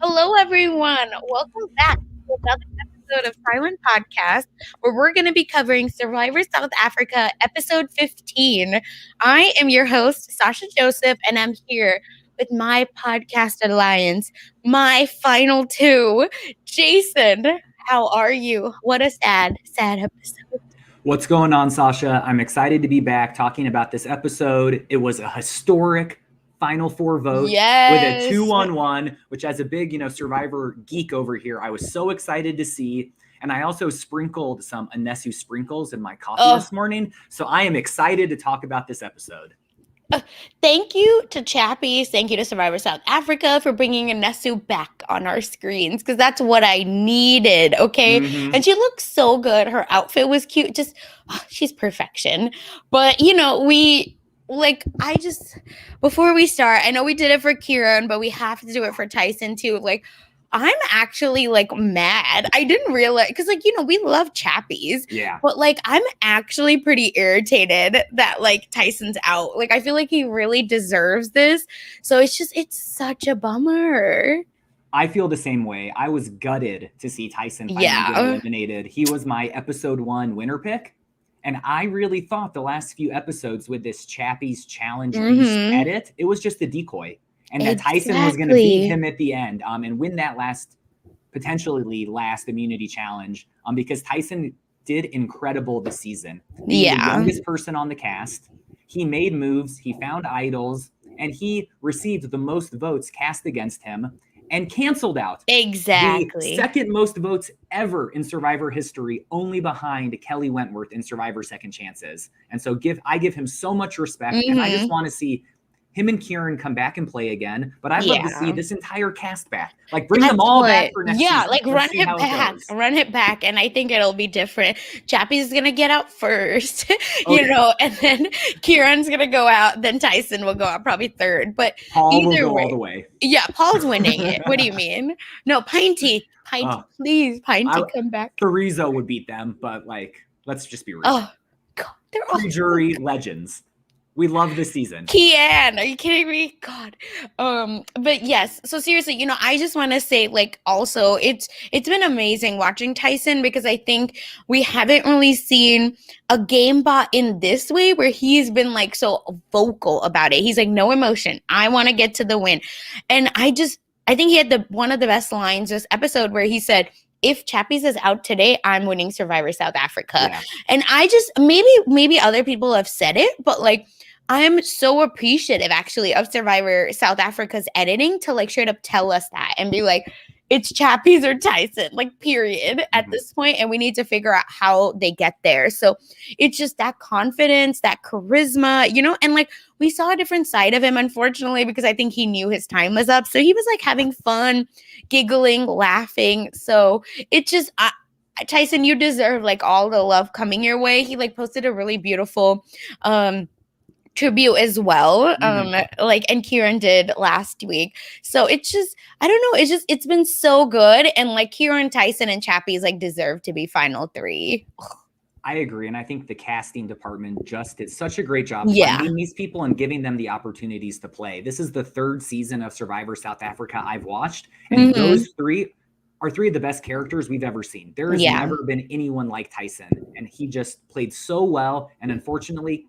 Hello, everyone. Welcome back to another episode of Silent Podcast, where we're going to be covering Survivor South Africa, episode 15. I am your host, Sasha Joseph, and I'm here with my podcast alliance, my final two, Jason. How are you? What a sad episode. What's going on, Sasha? I'm excited to be back talking about this episode. It was a historic Final Four vote with a 2-on-1, which as a big, Survivor geek over here, I was so excited to see. And I also sprinkled some Nesu sprinkles in my coffee this morning. So I am excited to talk about this episode. Thank you to Chappies. Thank you to Survivor South Africa for bringing Nesu back on our screens because that's what I needed, okay? Mhm. And she looks so good. Her outfit was cute. Just, she's perfection. But, before we start, I know we did it for Kieran, but we have to do it for Tyson too. Like, I'm actually mad. I didn't realize because we love Chappies. Yeah. But I'm actually pretty irritated that Tyson's out. I feel like he really deserves this. So it's such a bummer. I feel the same way. I was gutted to see Tyson finally get eliminated. He was my episode 1 winner pick. And I really thought the last few episodes with this Chappies challenge beast edit, it was just a decoy. And that Tyson was going to beat him at the end and win that potentially last immunity challenge because Tyson did incredible this season. He's the youngest person on the cast. He made moves. He found idols. And he received the most votes cast against him and canceled out. Exactly. The second most votes ever in Survivor history, only behind Kelly Wentworth in Survivor Second Chances. And so I give him so much respect. And I just want to see him and Kieran come back and play again. But I'd love to see this entire cast back. Bring them all back for next season. Run it back. Run it back. And I think it'll be different. Chappie's going to get out first, and then Kieran's going to go out. Then Tyson will go out probably third. But Paul will go all the way. Yeah, Paul's winning it. What do you mean? No, Pinty, please, Pinty, come back. Threezo would beat them, but let's just be real. Oh, God. They're all jury legends. We love this season. Kian, are you kidding me? God. But yes, so seriously, I just want to say, also, it's been amazing watching Tyson because I think we haven't really seen a game bot in this way where he's been so vocal about it. He's no emotion. I want to get to the win. And I think he had one of the best lines this episode where he said, if Chappies is out today, I'm winning Survivor South Africa. Yeah. And I just, maybe other people have said it, but I'm so appreciative actually of Survivor South Africa's editing to straight up tell us that and be it's Chappies or Tyson, period at this point. And we need to figure out how they get there. So it's just that confidence, that charisma, and we saw a different side of him, unfortunately, because I think he knew his time was up. So he was having fun, giggling, laughing. So it just, Tyson, you deserve all the love coming your way. He posted a really beautiful, tribute as well and Kieran did last week. So it's just I don't know, it's been so good, and Kieran, Tyson, and Chappies deserve to be final 3. I agree, and I think the casting department just did such a great job finding these people and giving them the opportunities to play. This is the 3rd season of Survivor South Africa I've watched, and those 3 are 3 of the best characters we've ever seen. There has never been anyone like Tyson, and he just played so well, and unfortunately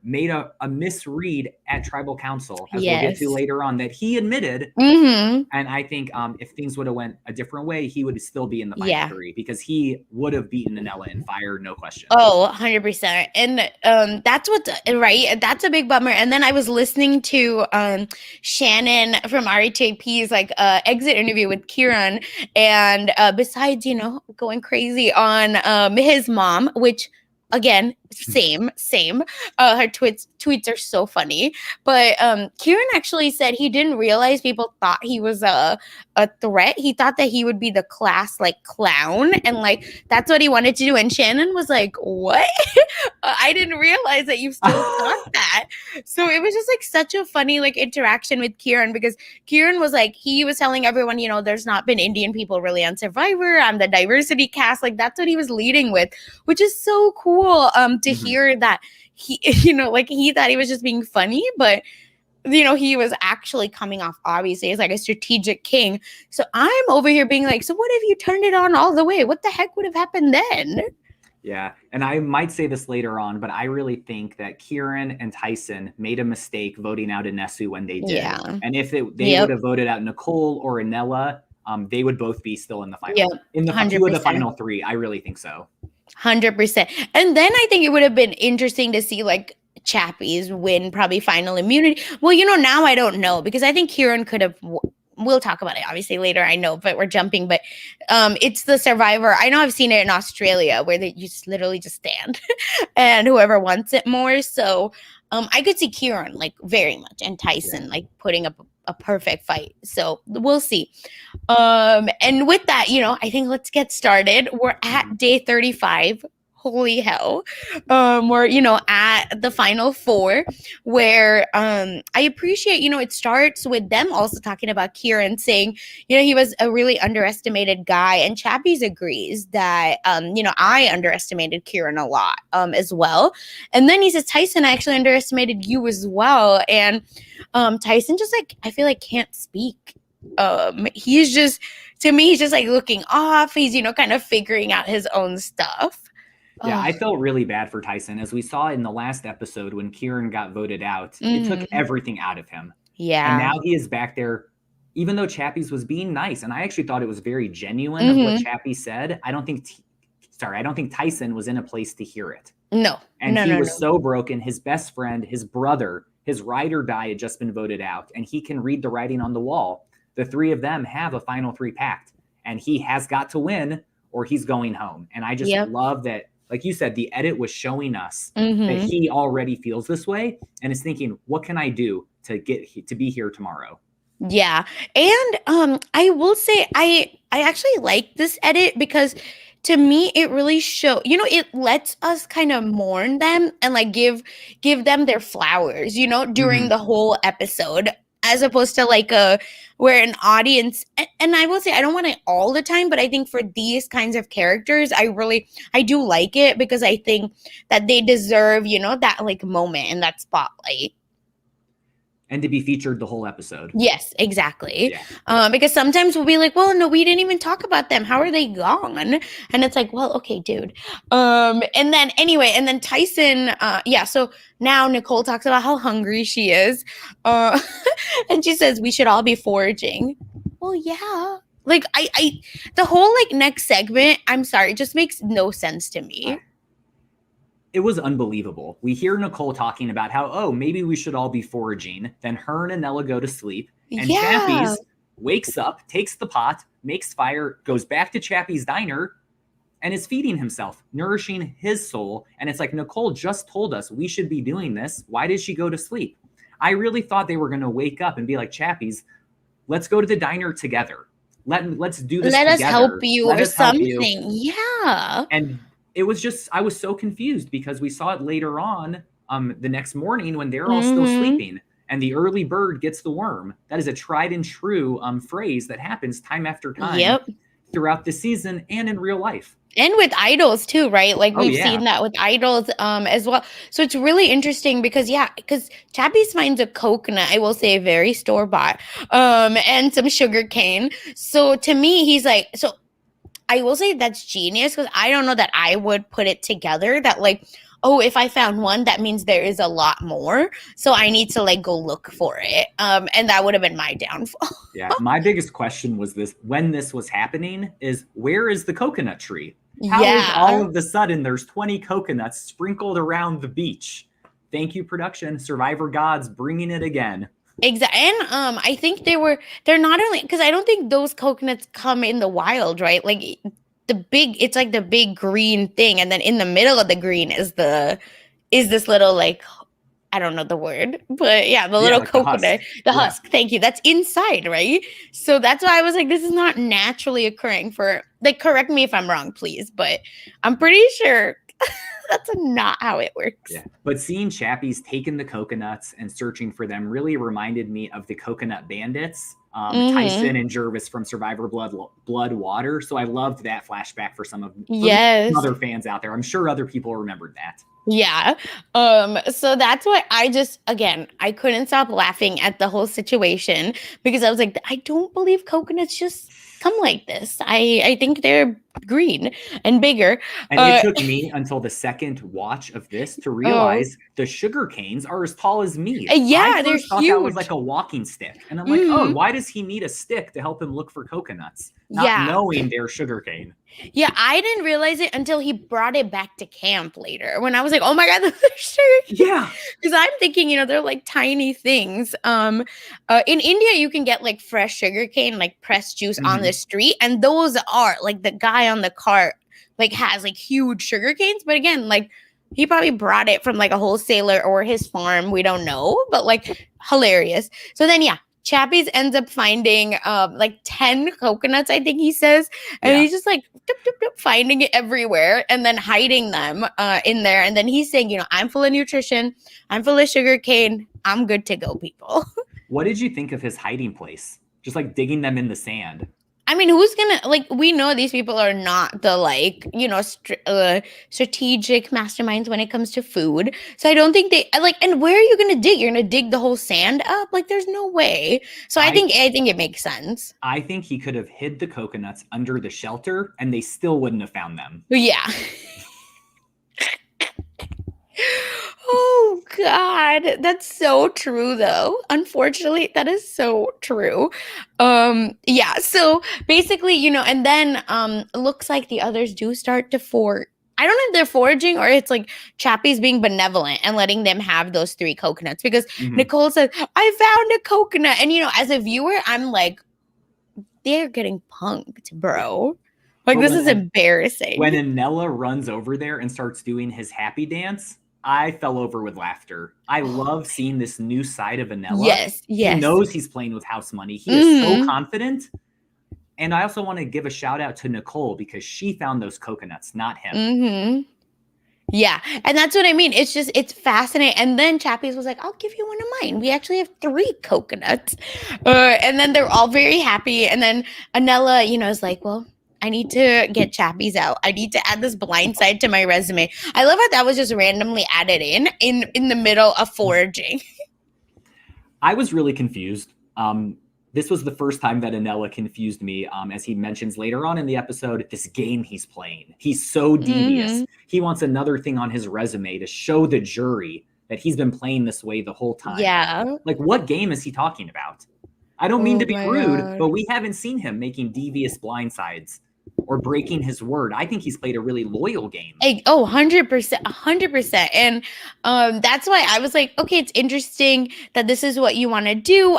made a misread at Tribal Council, as we'll get to later on, that he admitted. And I think if things would have went a different way, he would still be in the final 3 because he would have beaten Anella in fire, no question. Oh, 100%. And that's right. That's a big bummer. And then I was listening to Shannon from RHAP's exit interview with Kieran, and besides going crazy on his mom, which again, same. Her tweets are so funny. But Kieran actually said he didn't realize people thought he was a threat. He thought that he would be the class clown, and that's what he wanted to do. And Shannon was like, "What? I didn't realize that you still thought that." So it was just such a funny interaction with Kieran, because Kieran was he was telling everyone, there's not been Indian people really on Survivor. I'm the diversity cast. That's what he was leading with, which is so cool to hear that he, he thought he was just being funny, but he was actually coming off, obviously, as like a strategic king. So I'm over here being like, so what if you turned it on all the way? What the heck would have happened then? Yeah, and I might say this later on, but I really think that Kieran and Tyson made a mistake voting out Nesu when they did. Yeah. And if they would have voted out Nicole or Anella, they would both be still in the final. Yep. In the 2 of the final 3, I really think so. 100%. And then I think it would have been interesting to see like Chappies win probably final immunity. Well, now I don't know, because I think Kieran could have. We'll talk about it obviously later, I know, but we're jumping. But it's the Survivor. I know I've seen it in Australia where you just literally just stand and whoever wants it more. So I could see Kieran like very much, and Tyson like putting up a perfect fight. So we'll see. And with that, I think let's get started. We're at day 35. Holy hell. We're, at the final 4, where I appreciate, it starts with them also talking about Kieran saying, he was a really underestimated guy. And Chappies agrees that, I underestimated Kieran a lot as well. And then he says, Tyson, I actually underestimated you as well. And Tyson just like, I feel like can't speak. He's just, to me, he's just like looking off. He's, kind of figuring out his own stuff. Yeah, I felt really bad for Tyson. As we saw in the last episode when Kieran got voted out, it took everything out of him. Yeah. And now he is back there, even though Chappies was being nice. And I actually thought it was very genuine of what Chappie said. I don't think Tyson was in a place to hear it. No. And he was so broken. His best friend, his brother, his ride or die had just been voted out. And he can read the writing on the wall. The 3 of them have a final 3 pact. And he has got to win or he's going home. And I just love that. Like you said, the edit was showing us that he already feels this way and is thinking, what can I do to be here tomorrow? Yeah. And I will say I actually like this edit because to me it really it lets us kind of mourn them and like give them their flowers, during the whole episode, as opposed to like where an audience, and I will say I don't want it all the time, but I think for these kinds of characters, I do like it because I think that they deserve, that like moment in that spotlight. And to be featured the whole episode. Yes, exactly. Yeah. Because sometimes we'll be like, well, no, we didn't even talk about them. How are they gone? And it's like, well, okay, dude. And then Tyson, so now Nicole talks about how hungry she is. And she says, we should all be foraging. Well, yeah. Like, the whole, like, next segment, I'm sorry, just makes no sense to me. It was unbelievable. We hear Nicole talking about how, maybe we should all be foraging. Then her and Anella go to sleep. And Chappies wakes up, takes the pot, makes fire, goes back to Chappie's diner, and is feeding himself, nourishing his soul. And it's like, Nicole just told us we should be doing this. Why did she go to sleep? I really thought they were going to wake up and be like, Chappies, let's go to the diner together. Let's do this together. Let us help you or something. Yeah. And it was just, I was so confused because we saw it later on the next morning when they're all still sleeping and the early bird gets the worm. That is a tried and true phrase that happens time after time throughout the season and in real life. And with idols too, right? Like we've seen that with idols as well. So it's really interesting because Chappies finds a coconut, I will say very store-bought, and some sugar cane. So to me, he's like, so I will say that's genius because I don't know that I would put it together that like, if I found one, that means there is a lot more. So I need to like go look for it. And that would have been my downfall. Yeah. My biggest question was when this was happening is where is the coconut tree? How is all of a sudden there's 20 coconuts sprinkled around the beach? Thank you, production. Survivor gods bringing it again. Exactly. And I think they're not only because I don't think those coconuts come in the wild, right? Like it's like the big green thing, and then in the middle of the green is this little like, I don't know the word, but the little like coconut, the husk. Thank you. That's inside, right? So that's why I was like, this is not naturally occurring for like, correct me if I'm wrong, please, but I'm pretty sure that's not how it works. Yeah. But seeing Chappies taking the coconuts and searching for them really reminded me of the coconut bandits, Tyson and Jervis from Survivor Blood Water. So I loved that flashback for some other fans out there. I'm sure other people remembered that. Yeah. So that's why I couldn't stop laughing at the whole situation because I was like, I don't believe coconuts just come like this. I think they're green and bigger. And it Uh took me until the second watch of this to oh. realize the sugar canes are as tall as me. I Yeah, they're first thought that was like huge. a walking stick. And I'm like, oh, Mhm. why does he need a stick to help him look for coconuts? Not Yeah. knowing they're sugar cane. Yeah, I didn't realize it until he brought it back to camp later when I was like, "Oh my god, those are sugar cane." Yeah. Because I'm thinking, they're like tiny things. In India, you can get like fresh sugar cane, like pressed juice on the Mhm. street, and those are like the guy on the cart like has like huge sugar canes. But again, like he probably brought it from like a wholesaler or his farm. We don't know, but like hilarious. So then, yeah, Chappies ends up finding like 10 coconuts, I think he says, and Yeah. he's just like finding it everywhere and then hiding them in there. And then he's saying, I'm full of nutrition, I'm full of sugar cane, I'm good to go, people. What did you think of his hiding place? Just like digging them in the sand. I mean, who's gonna like? We know these people are not the like strategic masterminds when it comes to food. So I don't think they like. And where are you gonna dig? You're gonna dig the whole sand up? Like, there's no way. So I I think I think it makes sense. I think he could have hid the coconuts under the shelter and they still wouldn't have found them. But yeah. Oh God, that's so true though. Unfortunately, that is so true. Yeah, so basically, and then looks like the others do start to forage. I don't know if they're foraging or it's like Chappie's being benevolent and letting them have those 3 coconuts because Mhm. Nicole says, I found a coconut. And as a viewer, I'm like, they're getting punked, bro. Like, But this is when embarrassing. Anella runs over there and starts doing his happy dance, I fell over with laughter. I love seeing this new side of Anella. Yes, He yes. knows he's playing with house money. He is so Hmm. confident. And I also want to give a shout out to Nicole because she found those coconuts, not him. Hmm. Yeah. And that's what I mean. It's fascinating. And then Chappies was like, I'll give you one of mine. We actually have 3 coconuts. And then they're all very happy. And then Anella, is like, well, I need to get Chappies out. I need to add this blind side to my resume. I love how that was just randomly added in the middle of foraging. I was really confused. This was the first time that Anella confused me. As he mentions later on in the episode, this game he's playing. He's so devious. Hmm. He wants another thing on his resume to show the jury that he's been playing this way the whole time. Yeah. Like, what game is he talking about? I don't mean Oh to be my rude, but God. we haven't seen him making devious blindsides or breaking his word. I think he's played a really loyal game. 100%, 100%. And that's why I was like, okay, it's interesting that this is what you want to do.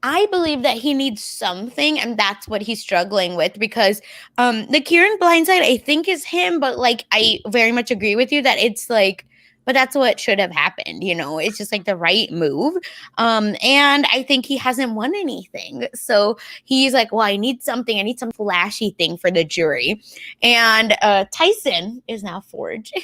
I believe that he needs something, and that's what he's struggling with because the Kieran blindside, I think, is him, but like I very much agree with you that it's like, but that's what should have happened, It's just like the right move. And I think he hasn't won anything. So he's like, well, I need something, I need some flashy thing for the jury. And Tyson is now foraging.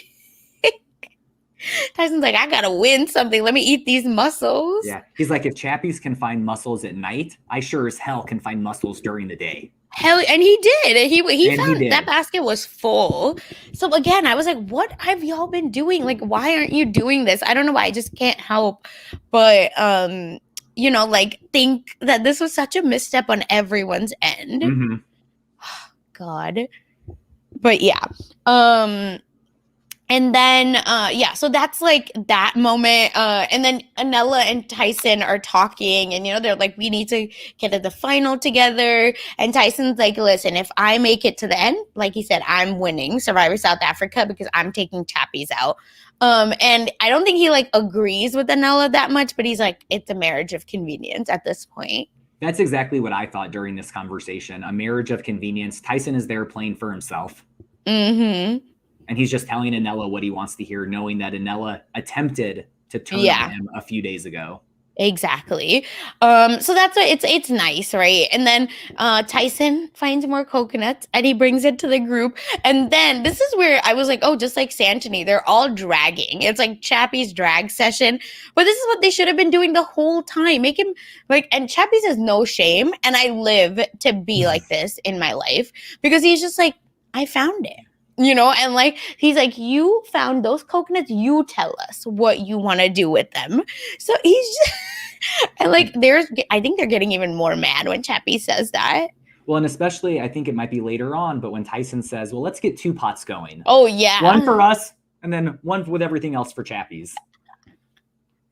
Tyson's like, I gotta win something. Let me eat these mussels. Yeah. He's like, if Chappies can find muscles at night, I sure as hell can find muscles during the day. Hell, and he did. He And he found that did. basket was full. So again, I was like, "What have y'all been doing? Like, why aren't you doing this?" I don't know why. I just can't help, but like think that this was such a misstep on everyone's end. Mm-hmm. God, but yeah. And then so that's like that moment, and then Anella and Tyson are talking, and they're like, we need to get to the final together. And Tyson's like, listen, if I make it to the end, like he said, I'm winning Survivor South Africa because I'm taking Chappies out. And I don't think he like agrees with Anella that much, but he's like, it's a marriage of convenience at this point. That's exactly what I thought during this conversation. A marriage of convenience. Tyson is there playing for himself. Mm-hmm. And he's just telling Anella what he wants to hear, knowing that Anella attempted to turn on Yeah. him a few days ago. Exactly. So that's why it's nice, right? And then Tyson finds more coconuts and he brings it to the group. And then this is where I was like, oh, just like Santony, they're all dragging. It's like Chappie's drag session. But this is what they should have been doing the whole time. Make him like, and Chappie has no shame. And I live to be like this in my life because he's just like, I found it. And like he's like, you found those coconuts, you tell us what you want to do with them. So he's just, and like I think they're getting even more mad when Chappie says that. Well, and especially I think it might be later on, but when Tyson says, well, let's get 2 pots going. Oh yeah. One for us and then one with everything else for Chappie's.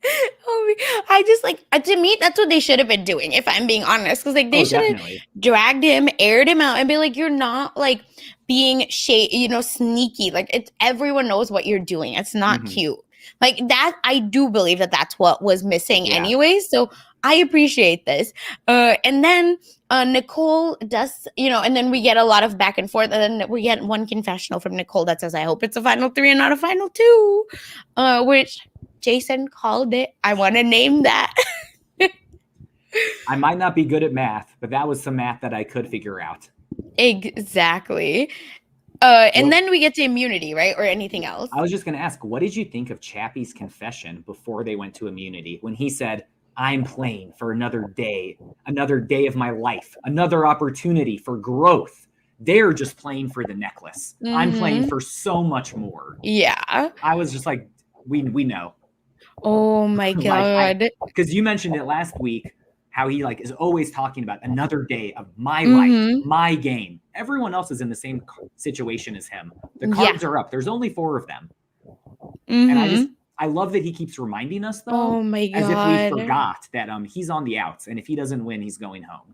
I just like, to me, that's what they should have been doing, if I'm being honest. Because like they should have dragged him, aired him out, and be like, you're not like being sneaky. Like it's everyone knows what you're doing. It's not cute. Like that, I do believe that that's what was missing anyway. So I appreciate this. And then Nicole does, and then we get a lot of back and forth. And then we get one confessional from Nicole that says, I hope it's a final 3 and not a final 2, which Jason called it. I want to name that. I might not be good at math, but that was some math that I could figure out. Exactly. And then we get to immunity, right? Or anything else. I was just going to ask, what did you think of Chappie's confession before they went to immunity? When he said, I'm playing for another day of my life, another opportunity for growth. They're just playing for the necklace. I'm playing for so much more. Yeah. I was just like, we know. Oh my God. Because you mentioned it last week, how he like is always talking about another day of my life, my game. Everyone else is in the same situation as him. The cards are up. There's only 4 of them. And I love that he keeps reminding us, though, oh my God, as if we forgot that he's on the outs, and if he doesn't win, he's going home.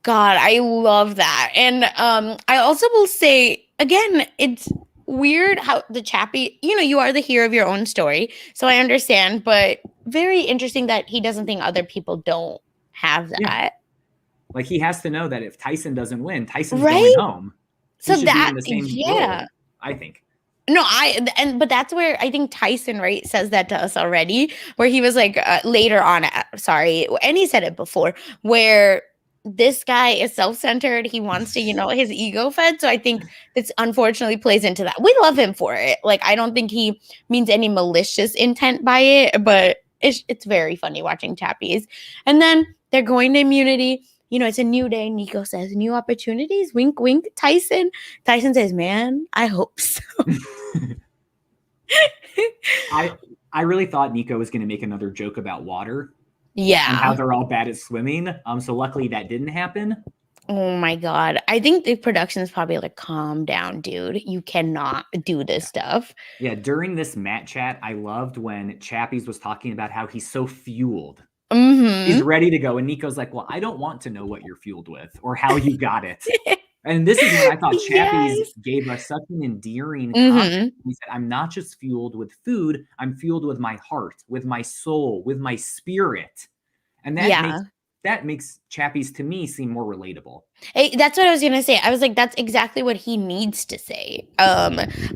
God, I love that. And I also will say, again, it's weird how the Chappie, you are the hero of your own story. So I understand, but very interesting that he doesn't think other people don't have that. Yeah. Like he has to know that if Tyson doesn't win, Tyson's going home. He should be in the same role, I think. No, but that's where I think Tyson, right, says that to us already, where he was like later on, and he said it before, where this guy is self-centered. He wants to, his ego fed. So I think this unfortunately plays into that. We love him for it. Like, I don't think he means any malicious intent by it, but it's very funny watching Chappies. And then they're going to immunity. It's a new day. Nico says, new opportunities. Wink, wink. Tyson says, man, I hope so. I really thought Nico was going to make another joke about water. Yeah. And how they're all bad at swimming. So luckily that didn't happen. Oh my God. I think the production is probably like, calm down, dude. You cannot do this stuff. Yeah. During this Matt chat, I loved when Chappies was talking about how he's so fueled. He's ready to go. And Nico's like, well, I don't want to know what you're fueled with or how you got it. And this is when I thought Chappies gave us such an endearing comment. He said, I'm not just fueled with food. I'm fueled with my heart, with my soul, with my spirit. And that makes Chappies to me seem more relatable. Hey, that's what I was going to say. I was like, that's exactly what he needs to say.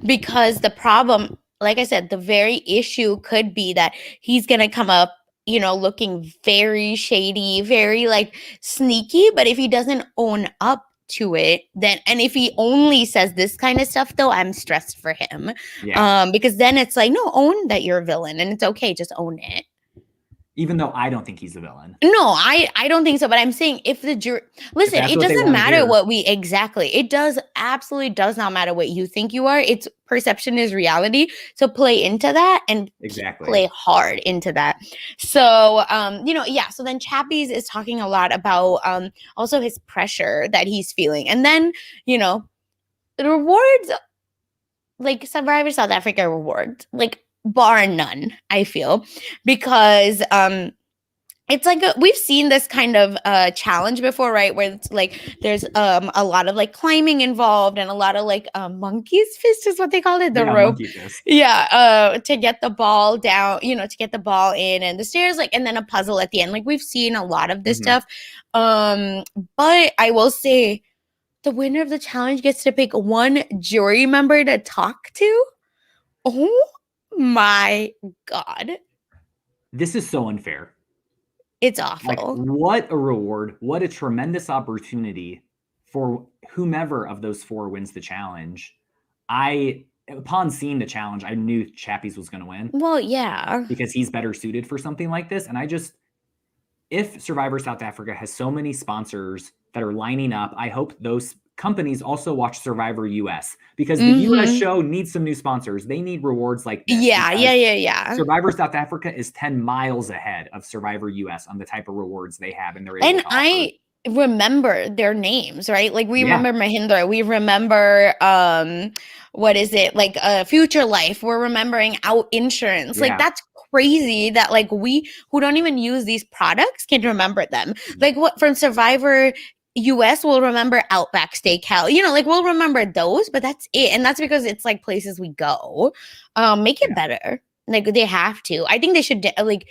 Because the problem, like I said, the very issue could be that he's going to come up, looking very shady, very like sneaky. But if he doesn't own up to it, and if he only says this kind of stuff, though, I'm stressed for him. Because then it's like, no, own that you're a villain and it's okay. Just own it. Even though I don't think he's a villain. No, I don't think so. But I'm saying if the jury, listen, it doesn't matter what absolutely does not matter what you think you are. It's perception is reality. So play into that and play hard into that. So, so then Chappies is talking a lot about also his pressure that he's feeling. And then, the rewards, like Survivor South Africa rewards, like, bar none, I feel, because it's like we've seen this kind of challenge before, right? Where it's like there's a lot of like climbing involved and a lot of like monkey's fist is what they call it, the rope. To get the ball down, to get the ball in and the stairs, like, and then a puzzle at the end. Like we've seen a lot of this stuff. But I will say the winner of the challenge gets to pick one jury member to talk to. Oh my God. This is so unfair. It's awful. Like, what a reward. What a tremendous opportunity for whomever of those 4 wins the challenge. Upon seeing the challenge, I knew Chappies was going to win. Well, yeah. Because he's better suited for something like this. And if Survivor South Africa has so many sponsors that are lining up, I hope those companies also watch Survivor US because the US show needs some new sponsors. They need rewards like this. Yeah. Survivor South Africa is 10 miles ahead of Survivor US on the type of rewards they have and they're able to offer. I remember their names, right? Like we remember Mahindra, we remember what is it? Like Future Life, we're remembering Out Insurance. Like that's crazy that like we who don't even use these products can remember them. Like what from Survivor US we'll remember Outback Steakhouse. You know, like we'll remember those, but that's it. And that's because it's like places we go. Make it better. Like they have to. I think they should like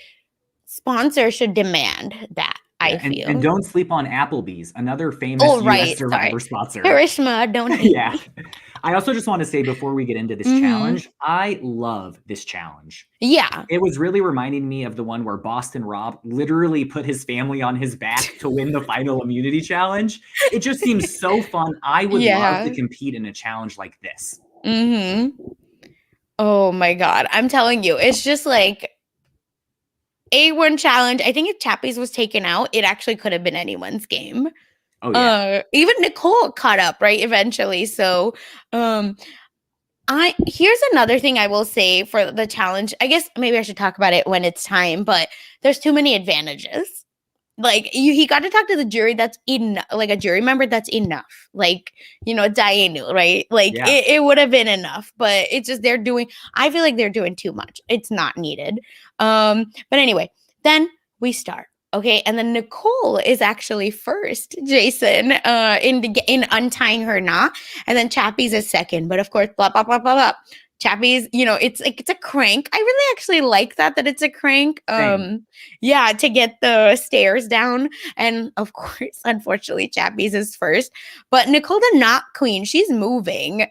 sponsors should demand that. I feel. And don't sleep on Applebee's, another famous US Survivor sponsor. Karishma, don't hate me. I also just want to say before we get into this challenge, I love this challenge. Yeah. It was really reminding me of the one where Boston Rob literally put his family on his back to win the final immunity challenge. It just seems so fun. I would love to compete in a challenge like this. Oh my God. I'm telling you, it's just like A1 challenge. I think if Chappies was taken out, it actually could have been anyone's game. Oh yeah. Even Nicole caught up, right? Eventually. So here's another thing I will say for the challenge. I guess maybe I should talk about it when it's time, but there's too many advantages. Like he got to talk to the jury. That's like a jury member. That's enough. Like, you know, Dianu, right? Like it would have been enough, but it's just I feel like they're doing too much. It's not needed. But anyway, then we start. Okay, and then Nicole is actually first, Jason, in untying her knot, and then Chappie's is second. But of course, blah blah blah blah blah. Chappie's, you know, it's like it's a crank. I really actually like that it's a crank. To get the stairs down, and of course, unfortunately, Chappie's is first. But Nicole the Knot Queen, she's moving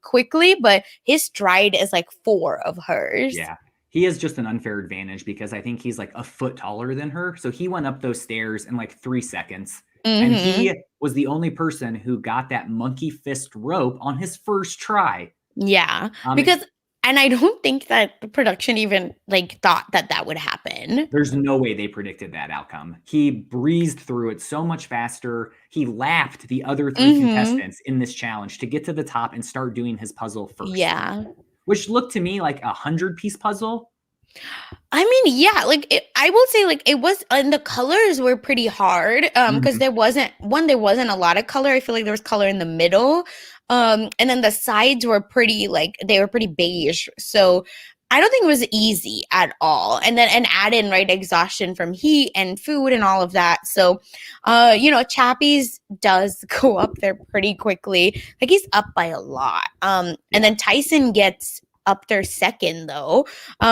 quickly, but his stride is like 4 of hers. Yeah. He has just an unfair advantage because I think he's like a foot taller than her. So he went up those stairs in like 3 seconds. And he was the only person who got that monkey fist rope on his first try. Yeah. And I don't think that the production even like thought that would happen. There's no way they predicted that outcome. He breezed through it so much faster. He lapped the other 3 contestants in this challenge to get to the top and start doing his puzzle first. Yeah. Which looked to me like 100-piece puzzle. I mean, yeah, like I will say like it was, and the colors were pretty hard because there wasn't a lot of color. I feel like there was color in the middle. And then the sides were pretty beige. So I don't think it was easy at all. And add in right exhaustion from heat and food and all of that. So, you know, Chappie's does go up there pretty quickly. Like he's up by a lot. And then Tyson gets up there second though.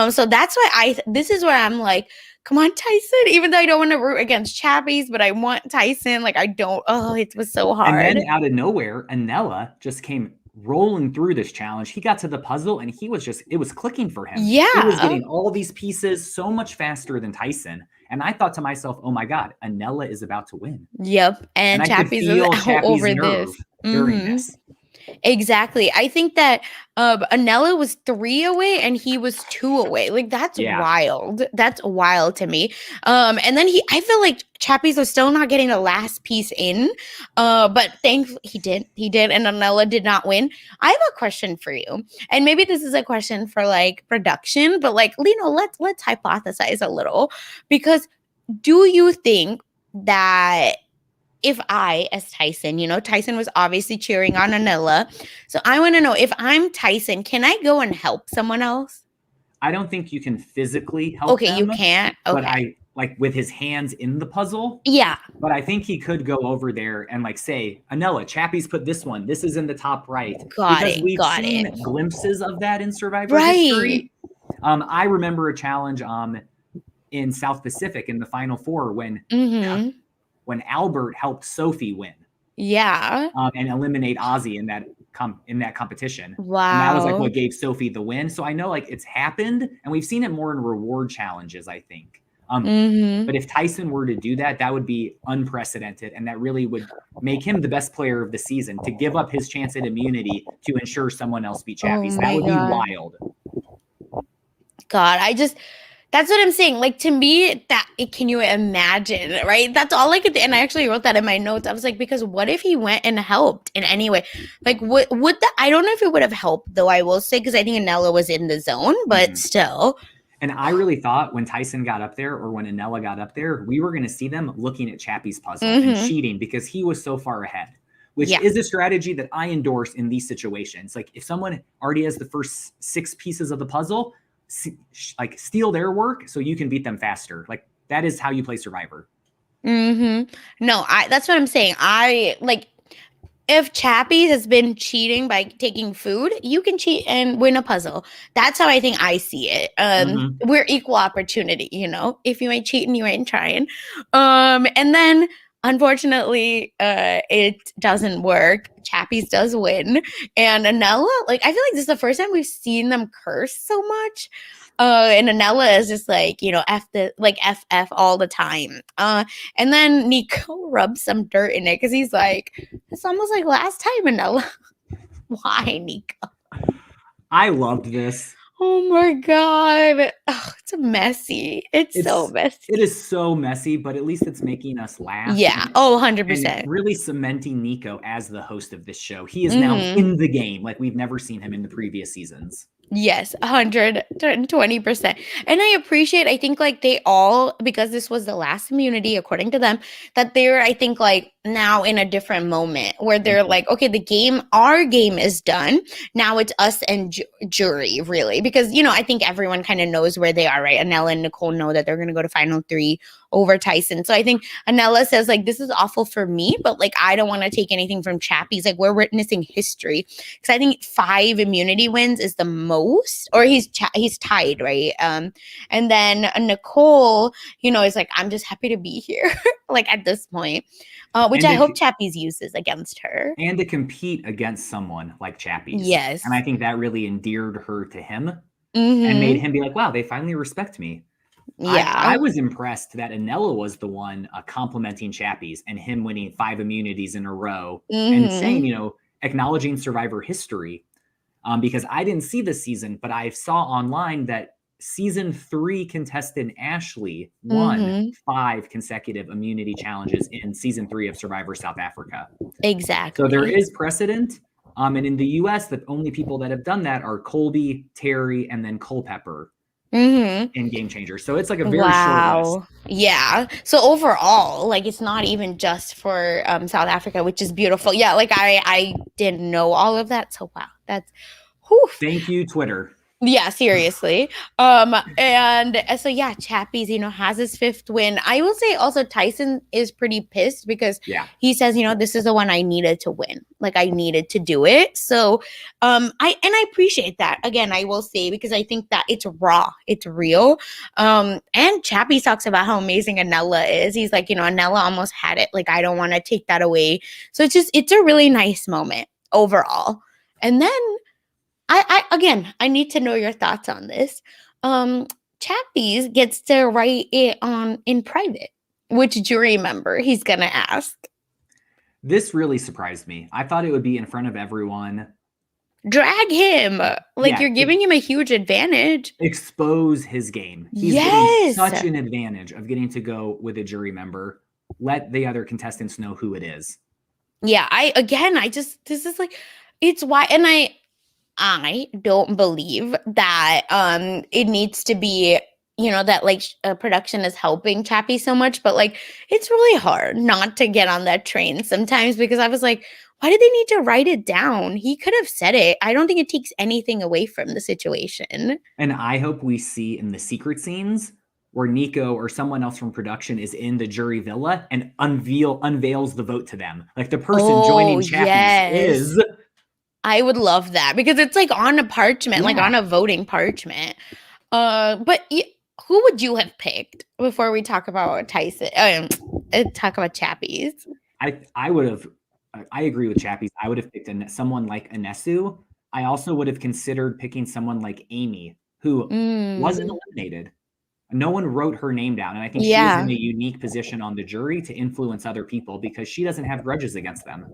So that's why this is where I'm like, come on, Tyson, even though I don't want to root against Chappie's, but I want Tyson. Like it was so hard. And then out of nowhere, Anela just came rolling through this challenge. He got to the puzzle and it was clicking for him. Yeah. He was getting all these pieces so much faster than Tyson. And I thought to myself, oh my God, Anela is about to win. Yep. And Chappie's was out over this. During this. Exactly. I think that Anela was 3 away and he was 2 away. Like that's wild. That's wild to me. And then I feel like Chappie's was still not getting the last piece in. But thankfully he did, and Anela did not win. I have a question for you. And maybe this is a question for like production, but like, you know, let's hypothesize a little, because do you think that if I, as Tyson, you know, Tyson was obviously cheering on Anela. So I want to know, if I'm Tyson, can I go and help someone else? I don't think you can physically help them. You can't? Okay. But I, like with his hands in the puzzle. Yeah. But I think he could go over there and like say, Anela, Chappie's put this one. This is in the top right. Because we've seen glimpses of that in Survivor history. I remember a challenge in South Pacific in the Final Four when Albert helped Sophie win. Yeah. And eliminate Ozzy in that competition. Wow. And that was like what gave Sophie the win. So I know like it's happened, and we've seen it more in reward challenges, I think. But if Tyson were to do that, that would be unprecedented. And that really would make him the best player of the season, to give up his chance at immunity to ensure someone else beat Chappie's. That would be wild. God, That's what I'm saying. Like to me, can you imagine, right? That's all I could. And I actually wrote that in my notes. I was like, because what if he went and helped in any way? Like, what would the? I don't know if it would have helped, though. I will say because I think Anella was in the zone, but still. And I really thought when Tyson got up there or when Anella got up there, we were going to see them looking at Chappie's puzzle and cheating because he was so far ahead, which is a strategy that I endorse in these situations. Like if someone already has the first 6 pieces of the puzzle, like steal their work so you can beat them faster. Like that is how you play Survivor. No, that's what I'm saying. I like if Chappie has been cheating by taking food, you can cheat and win a puzzle. That's how I think I see it. We're equal opportunity, you know. If you ain't cheating, you ain't trying. And then unfortunately, it doesn't work. Chappie's does win, and Anella, like I feel like this is the first time we've seen them curse so much. And Anella is just like, you know, FF all the time. And then Nico rubs some dirt in it because he's like, it's almost like last time, Anella. Why, Nico? I loved this. Oh my god. Oh, it's messy. It's so messy. It is so messy, but at least it's making us laugh. Yeah. Oh, 100%. And really cementing Nico as the host of this show. He is now in the game like we've never seen him in the previous seasons. Yes, 120%. And I appreciate, I think like they all, because this was the last immunity, according to them, that they're, I think like now in a different moment where they're like, okay, our game is done. Now it's us and jury, really. Because, you know, I think everyone kind of knows where they are, right? Anella and Nicole know that they're going to go to final 3 over Tyson. So I think Anella says like, this is awful for me, but like, I don't want to take anything from Chappie's. Like we're witnessing history. Because I think 5 immunity wins is the most, or he's tied, right? And then Nicole, you know, is like, I'm just happy to be here, like at this point, which I hope Chappie's uses against her. And to compete against someone like Chappie's. Yes. And I think that really endeared her to him and made him be like, wow, they finally respect me. Yeah. I was impressed that Anella was the one complimenting Chappie's and him winning 5 immunities in a row and saying, you know, acknowledging Survivor history. Because I didn't see this season, but I saw online that season 3 contestant Ashley won 5 consecutive immunity challenges in season 3 of Survivor South Africa. Exactly. So there is precedent. And in the US, the only people that have done that are Colby, Terry, and then Culpepper. In Game Changer. So it's like a very short list. Yeah. So overall, like it's not even just for South Africa, which is beautiful. Yeah, like I didn't know all of that. So wow, that's Thank you, Twitter. Yeah, seriously. And so yeah, Chappie's, you know, has his 5th win. I will say also Tyson is pretty pissed because he says, you know, this is the one I needed to win. Like I needed to do it. So I appreciate that. Again, I will say because I think that it's raw, it's real. And Chappie talks about how amazing Anella is. He's like, you know, Anella almost had it. Like I don't want to take that away. So it's a really nice moment overall. And then I need to know your thoughts on this. Chappie's gets to write it in private. Which jury member he's gonna ask? This really surprised me. I thought it would be in front of everyone. Drag him. Like you're giving him a huge advantage. Expose his game. He's getting such an advantage of getting to go with a jury member. Let the other contestants know who it is. Yeah, this is like, it's why, and I don't believe that it needs to be, you know, that like production is helping Chappie so much, but like it's really hard not to get on that train sometimes because I was like, why did they need to write it down? He could have said it. I don't think it takes anything away from the situation. And I hope we see in the secret scenes where Nico or someone else from production is in the jury villa and unveils the vote to them. Like the person joining Chappie's is... I would love that because it's like on a parchment, like on a voting parchment. But who would you have picked before we talk about Tyson? Talk about Chappie's. I would have. I agree with Chappie's. I would have picked someone like Nesu. I also would have considered picking someone like Amy, who wasn't eliminated. No one wrote her name down, and I think she is in a unique position on the jury to influence other people because she doesn't have grudges against them.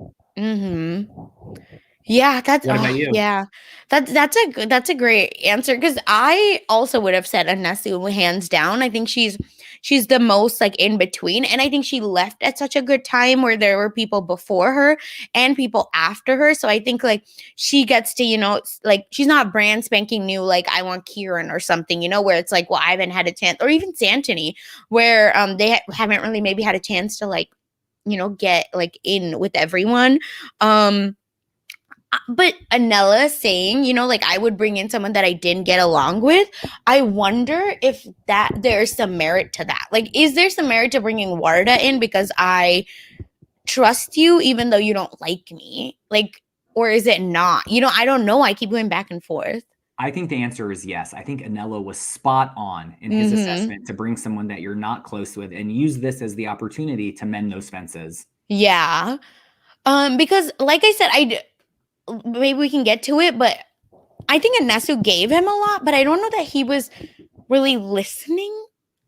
Yeah, that's What about you? yeah. That's a great answer because I also would have said Nesu hands down. I think she's the most like in between, and I think she left at such a good time where there were people before her and people after her. So I think like she gets to like she's not brand spanking new like I want Kieran or something where it's like well I haven't had a chance or even Santony where they haven't really maybe had a chance to like get like in with everyone. But Anella saying, like I would bring in someone that I didn't get along with, I wonder if that there's some merit to that. Like, is there some merit to bringing Warda in because I trust you even though you don't like me? Like, or is it not? I don't know. I keep going back and forth. I think the answer is yes. I think Anello was spot on in his assessment to bring someone that you're not close with and use this as the opportunity to mend those fences. Yeah. Because like I said, maybe we can get to it, but I think Nesu gave him a lot, but I don't know that he was really listening.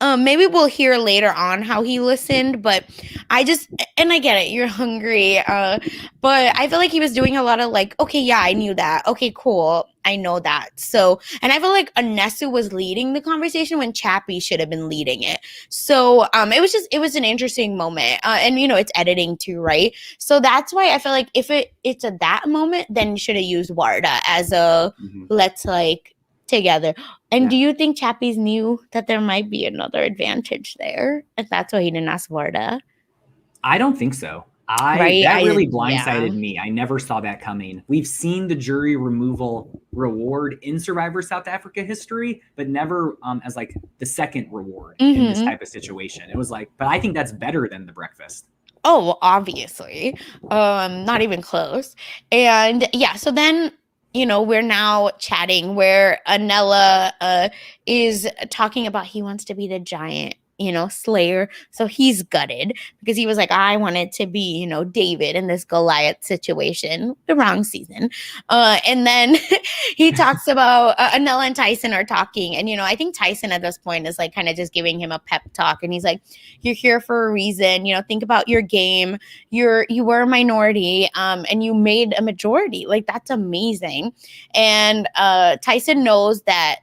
Maybe we'll hear later on how he listened, but I just and I get it, you're hungry. But I feel like he was doing a lot of like, okay, yeah, I knew that. Okay, cool. I know that. So and I feel like Nesu was leading the conversation when Chappie should have been leading it. So it was an interesting moment. And it's editing too, right? So that's why I feel like if it's at that moment, then you should have used Warda as a let's like together. And do you think Chappie's knew that there might be another advantage there? If that's why he didn't ask Warda? I don't think so. Right? That really blindsided me. I never saw that coming. We've seen the jury removal reward in Survivor South Africa history, but never as like the second reward in this type of situation. It was like, but I think that's better than the breakfast. Oh, well, obviously. Not even close. And yeah, so then we're now chatting where Anella is talking about he wants to be the giant slayer. So he's gutted because he was like, I wanted to be David in this Goliath situation, the wrong season. And then he talks about Anella and Tyson are talking, and I think Tyson at this point is like kind of just giving him a pep talk, and he's like, you're here for a reason, think about your game, you were a minority and you made a majority, like that's amazing. And Tyson knows that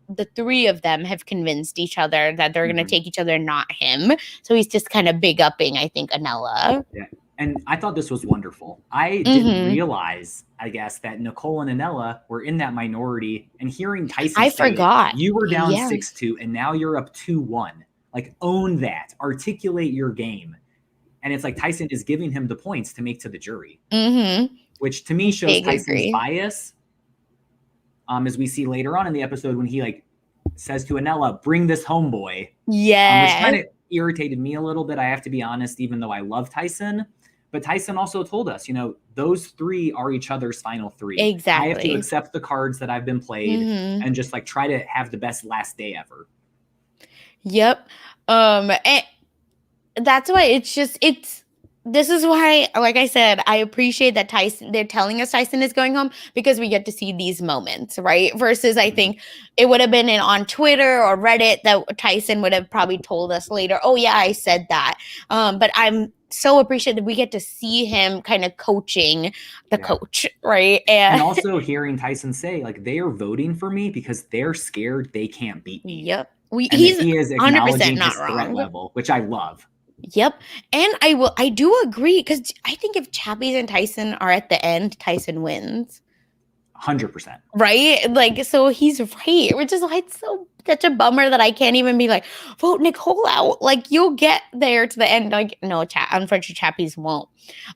the three of them have convinced each other that they're going to take each other, not him. So he's just kind of big upping, I think, Anella. Yeah. And I thought this was wonderful. I didn't realize, I guess, that Nicole and Anella were in that minority, and hearing Tyson forgot. You were down 6-2 and now you're up 2-1. Like, own that. Articulate your game. And it's like Tyson is giving him the points to make to the jury. Which to me shows Tyson's bias. As we see later on in the episode when he like says to Anella, bring this homeboy. Yeah. Which kind of irritated me a little bit, I have to be honest, even though I love Tyson. But Tyson also told us, those three are each other's final three. Exactly. I have to accept the cards that I've been played and just like try to have the best last day ever. Yep. And that's why this is why, like I said, I appreciate that they're telling us Tyson is going home because we get to see these moments, right? Versus I think it would have been on Twitter or Reddit that Tyson would have probably told us later, oh yeah, I said that. But I'm so appreciative that we get to see him kind of coaching the coach, right? And also hearing Tyson say, like, they are voting for me because they're scared they can't beat me. Yep. He is acknowledging his threat level, which I love. Yep. And I do agree because I think if Chappies and Tyson are at the end, Tyson wins. 100%. Right? Like, so he's right. Which is why it's such a bummer that I can't even be like, vote Nicole out. Like, you'll get there to the end. Like, no, unfortunately, Chappies won't.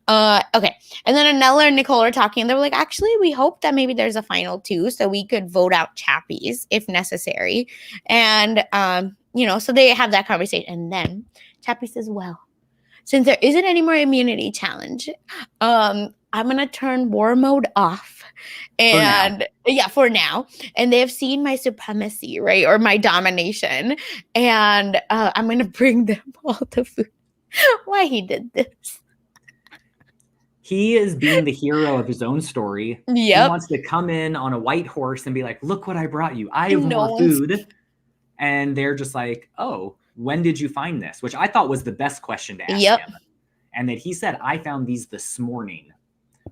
Okay. And then Anella and Nicole are talking, and they're like, actually, we hope that maybe there's a final two so we could vote out Chappies if necessary. And so they have that conversation. And then Chappie says, well, since there isn't any more immunity challenge, I'm going to turn war mode off. And for now. And they have seen my supremacy, right? Or my domination. And I'm going to bring them all the food. Why he did this? He is being the hero of his own story. Yep. He wants to come in on a white horse and be like, look what I brought you. I have more food. And they're just like, oh, when did you find this? Which I thought was the best question to ask him. And that he said, I found these this morning.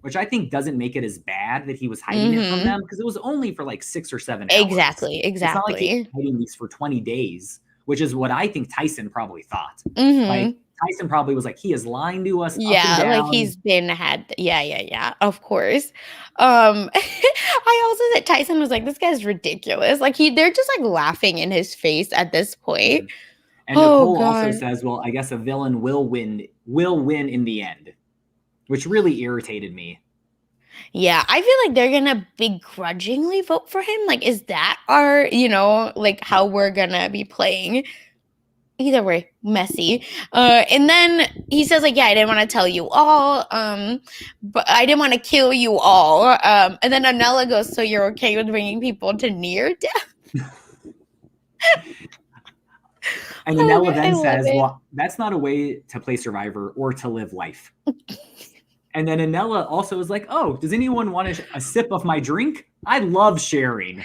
which I think doesn't make it as bad that he was hiding it from them, because it was only for like 6 or 7 hours. Exactly. It's not like he was hiding these for 20 days, which is what I think Tyson probably thought. Like Tyson probably was like, he is lying to us up and down. Like he's been of course. I also said Tyson was like, this guy's ridiculous. Like they're just like laughing in his face at this point. And Nicole also says, well, I guess a villain will win in the end, which really irritated me. Yeah, I feel like they're gonna begrudgingly vote for him. Like, is that our, like how we're gonna be playing? Either way, messy. And then he says, like, yeah, I didn't want to tell you all, but I didn't want to kill you all. And then Anella goes, so you're okay with bringing people to near death? And Anella then says, well, that's not a way to play Survivor or to live life. And then Anella also is like, oh, does anyone want a sip of my drink? I love sharing.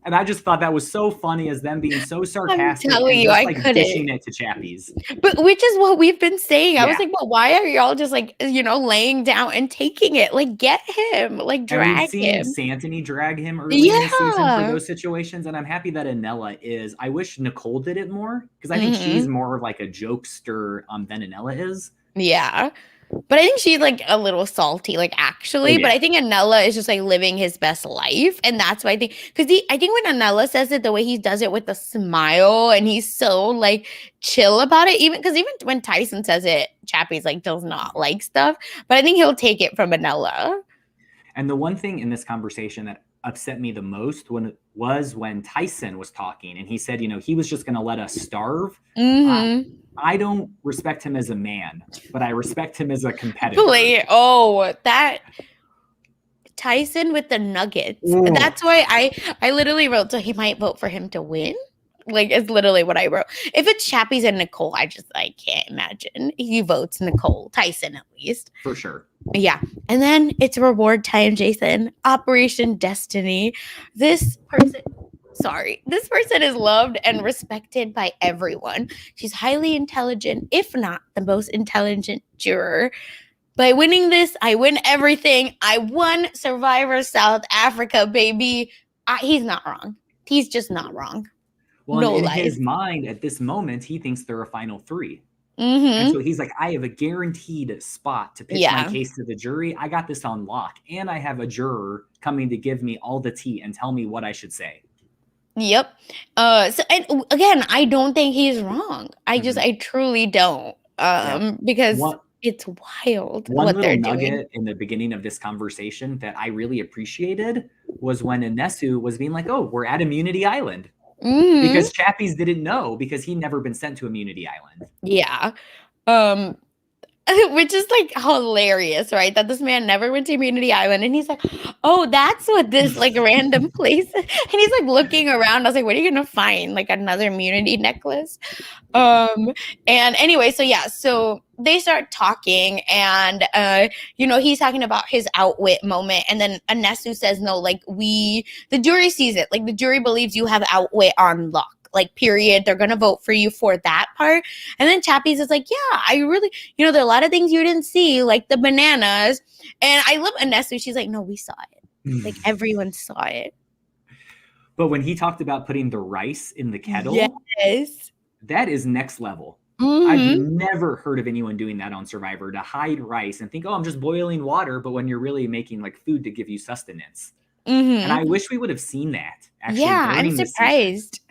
And I just thought that was so funny, as them being so sarcastic and just like dishing it to Chappies. But which is what we've been saying. I was like, well, why are y'all just like, laying down and taking it? Like, get him, like drag him. And we've seen Santony drag him early in the season for those situations. And I'm happy that Anella is. I wish Nicole did it more, because I think she's more like a jokester than Anella is. Yeah. But I think she's like a little salty, like actually. But I think Anella is just like living his best life. And that's why I think, because I think when Anella says it, the way he does it with a smile, and he's so like chill about it, even when Tyson says it, Chappie's like does not like stuff. But I think he'll take it from Anella. And the one thing in this conversation that upset me the most was when Tyson was talking, and he said, he was just going to let us starve. I don't respect him as a man, but I respect him as a competitor. That Tyson with the nuggets. Ooh. That's why I literally wrote, so he might vote for him to win. Like, it's literally what I wrote. If it's Chappies and Nicole, I can't imagine he votes Nicole. Tyson, at least. For sure. Yeah. And then it's reward time, Jason. Operation Destiny. This person is loved and respected by everyone. She's highly intelligent, if not the most intelligent juror. By winning this, I win everything. I won Survivor South Africa, baby. He's not wrong. He's just not wrong. Well, in his mind, at this moment, he thinks they're a final 3. And so he's like, I have a guaranteed spot to pitch my case to the jury. I got this on lock. And I have a juror coming to give me all the tea and tell me what I should say. Yep. So, and again, I don't think he's wrong. I truly don't. Because it's wild. One little nugget in the beginning of this conversation that I really appreciated was when Nesu was being like, oh, we're at Immunity Island. Because Chappies didn't know, because he'd never been sent to Immunity Island. Yeah. Which is like hilarious, right? That this man never went to Immunity Island, and he's like, oh, that's what this like random place is. And he's like looking around. I was like, what are you gonna find? Like another immunity necklace? And anyway, so they start talking, and he's talking about his outwit moment, and then Nesu says, no, like the jury sees it, like the jury believes you have outwit on lock. Like, period. They're gonna vote for you for that part. And then Chappies is like, yeah, I really, there are a lot of things you didn't see, like the bananas. And I love Nesu. She's like, no, we saw it. Like, everyone saw it. But when he talked about putting the rice in the kettle, yes, that is next level. I've never heard of anyone doing that on Survivor, to hide rice and think, oh, I'm just boiling water, but when you're really making like food to give you sustenance. And I wish we would have seen that. Actually, yeah, I'm surprised.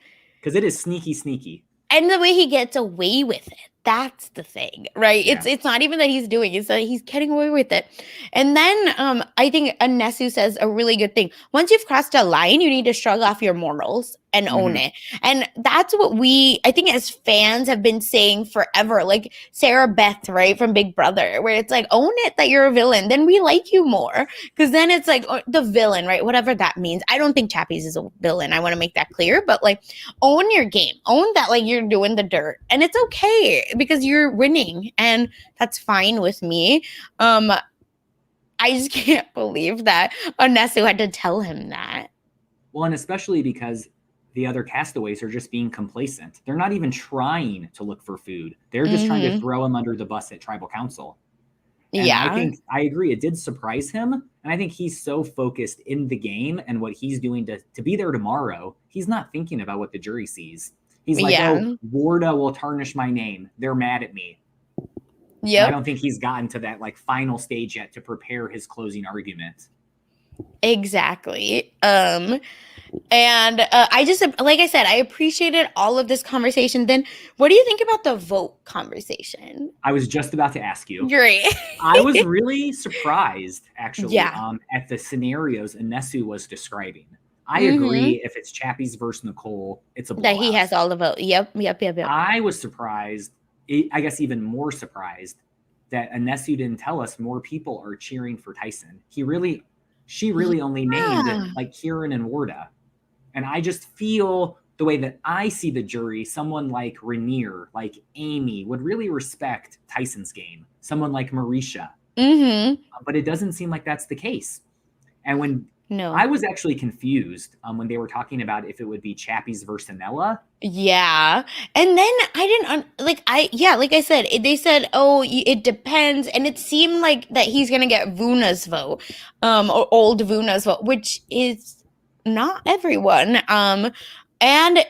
Because it is sneaky. And the way he gets away with it. That's the thing, right? Yeah. It's not even that he's doing it. It's that he's getting away with it. And then I think Nesu says a really good thing. Once you've crossed a line, you need to shrug off your morals and own it. And that's what I think as fans have been saying forever. Like Sarah Beth, right, from Big Brother, where it's like, own it that you're a villain. Then we like you more. Because then it's like the villain, right? Whatever that means. I don't think Chappies is a villain. I want to make that clear. But like, own your game. Own that like you're doing the dirt. And it's okay, because you're winning, and that's fine with me. I just can't believe that Nesu had to tell him that. Well, and especially because the other castaways are just being complacent. They're not even trying to look for food. They're just trying to throw him under the bus at tribal council. And I Yeah. think I agree. It did surprise him. And I think he's so focused in the game and what he's doing to be there tomorrow. He's not thinking about what the jury sees. He's like, oh, Yeah. Warda will tarnish my name. They're mad at me. And I Yep. don't think he's gotten to that like final stage yet to prepare his closing argument. Exactly. And I just, like I said, I appreciated all of this conversation. Then, what do you think about the vote conversation? I was just about to ask you. Great. I was really surprised, actually, Yeah. at the scenarios Nesu was describing. I Mm-hmm. agree. If it's Chappie's versus Nicole, it's a That he blowout. has all the vote. Yep. I was surprised, I guess even more surprised, that Nesu didn't tell us more people are cheering for Tyson. She really only named Yeah. like Kieran and Warda. And I just feel the way that I see the jury, someone like Rainier, like Amy, would really respect Tyson's game. Someone like Marisha. Mm-hmm. But it doesn't seem like that's the case. And when No. I was actually confused when they were talking about if it would be Chappie's versus Nella. Yeah. And then I didn't like I said, they said, "Oh, it depends." And it seemed like that he's going to get Vuna's vote. Or old Vuna's vote, which is not everyone. And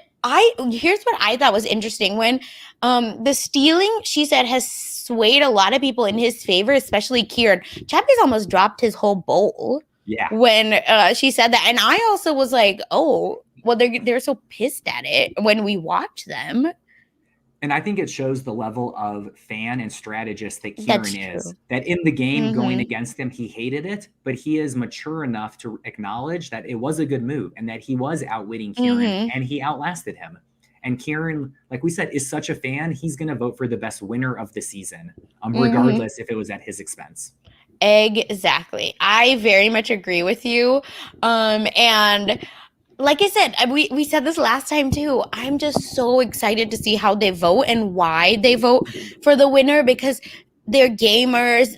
here's what I thought was interesting when the stealing, she said, has swayed a lot of people in his favor, especially Kieran. Chappie's almost dropped his whole bowl. Yeah. When she said that, and I also was like, "Oh, well, they're so pissed at it when we watch them." And I think it shows the level of fan and strategist that That's Kieran is. true. That in the game going Mm-hmm. against him, he hated it, but he is mature enough to acknowledge that it was a good move and that he was outwitting Kieran Mm-hmm. and he outlasted him. And Kieran, like we said, is such a fan. He's going to vote for the best winner of the season, regardless if it was at his expense. Exactly. I very much agree with you. And like I said, we said this last time too. I'm just so excited to see how they vote and why they vote for the winner because they're gamers.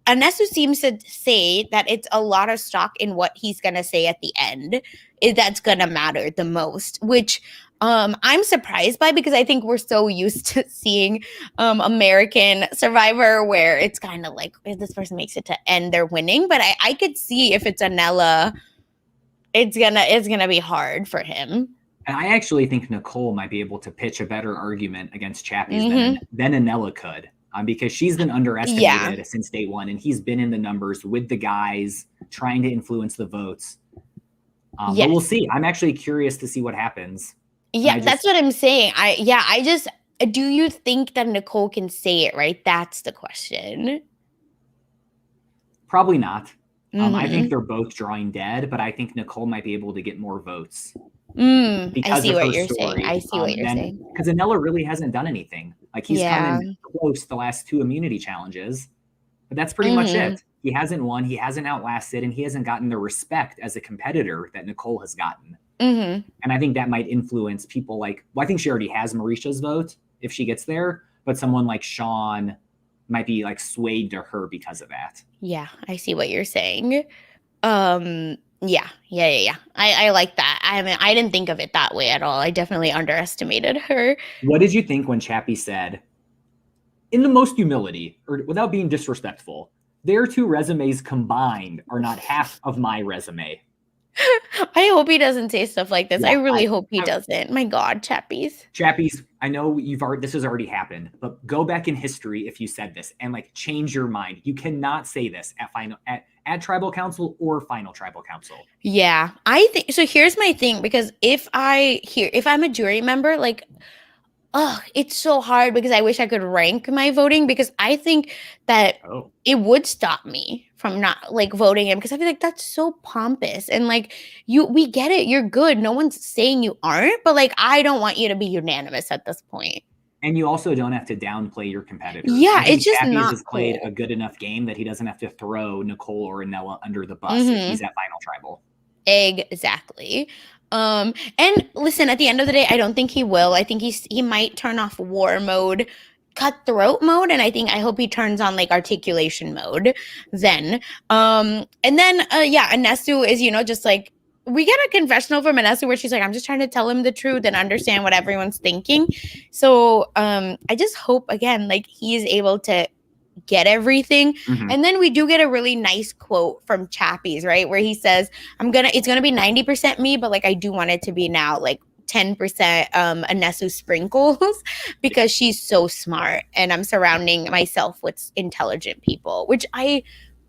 Anesu seems to say that it's a lot of stock in what he's gonna say at the end. That's gonna matter the most, which I'm surprised by because I think we're so used to seeing American Survivor where it's kind of like if this person makes it to end, they're winning. But I could see if it's Anella, it's gonna be hard for him. And I actually think Nicole might be able to pitch a better argument against Chappie's Mm-hmm. than Anella could. Because she's been underestimated since day one, and he's been in the numbers with the guys trying to influence the votes. Yes. But we'll see. I'm actually curious to see what happens. Yeah, that's what I'm saying. Do you think that Nicole can say it right? That's the question. Probably not. Mm-hmm. I think they're both drawing dead, but I think Nicole might be able to get more votes. I see what you're saying. I see what you're saying. Because Anella really hasn't done anything. Like he's come in close the last 2 immunity challenges, but that's pretty much it. He hasn't won, he hasn't outlasted, and he hasn't gotten the respect as a competitor that Nicole has gotten. Mm-hmm. And I think that might influence people like, well, I think she already has Marisha's vote if she gets there, but someone like Sean might be like swayed to her because of that. Yeah, I see what you're saying. Yeah. I like that. I mean, I didn't think of it that way at all. I definitely underestimated her. What did you think when Chappie said, in the most humility, or without being disrespectful, their 2 resumes combined are not half of my resume? I hope he doesn't say stuff like this. Yeah, I really hope he doesn't. My God, Chappie's, I know this has already happened, but go back in history if you said this and like change your mind. You cannot say this at tribal council or final tribal council. Yeah, I think so. Here's my thing, because if I'm a jury member, like, it's so hard because I wish I could rank my voting because I think that it would stop me from not like voting him because I feel like that's so pompous and like we get it, you're good. No one's saying you aren't, but like I don't want you to be unanimous at this point. And you also don't have to downplay your competitors. Yeah, it's just Chappie's not has played a good enough game that he doesn't have to throw Nicole or Anella under the bus if he's at final tribal. Exactly. And listen, at the end of the day, I don't think he will. I think he might turn off war mode, cutthroat mode, and I hope he turns on like articulation mode then. And then Nesu is, just like we get a confessional from Nesu where she's like, I'm just trying to tell him the truth and understand what everyone's thinking. So I just hope again, like he is able to get everything. Mhm. And then we do get a really nice quote from Chappies, right? Where he says, it's gonna be 90% me, but like I do want it to be now like 10% a Nesu sprinkles because she's so smart and I'm surrounding myself with intelligent people, which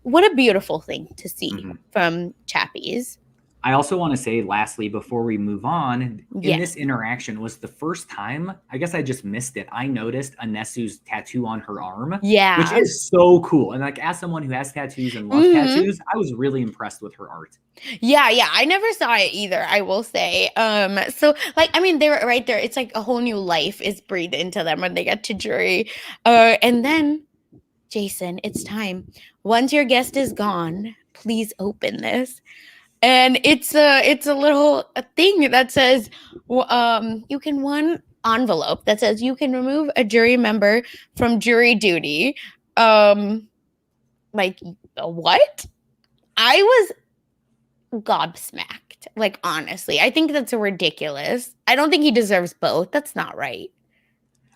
what a beautiful thing to see from Chappies. I also want to say, lastly, before we move on, in Yeah. this interaction was the first time, I guess I just missed it, I noticed a Nesu's tattoo on her arm, Yeah. which is so cool. And like, as someone who has tattoos and loves tattoos, I was really impressed with her art. Yeah, I never saw it either, I will say. So like, I mean, they're right there. It's like a whole new life is breathed into them when they get to jury. And then, Jason, it's time. Once your guest is gone, please open this. And it's a little thing that says, you can one envelope that says you can remove a jury member from jury duty. Like what? I was gobsmacked. Like honestly, I think that's ridiculous. I don't think he deserves both. That's not right.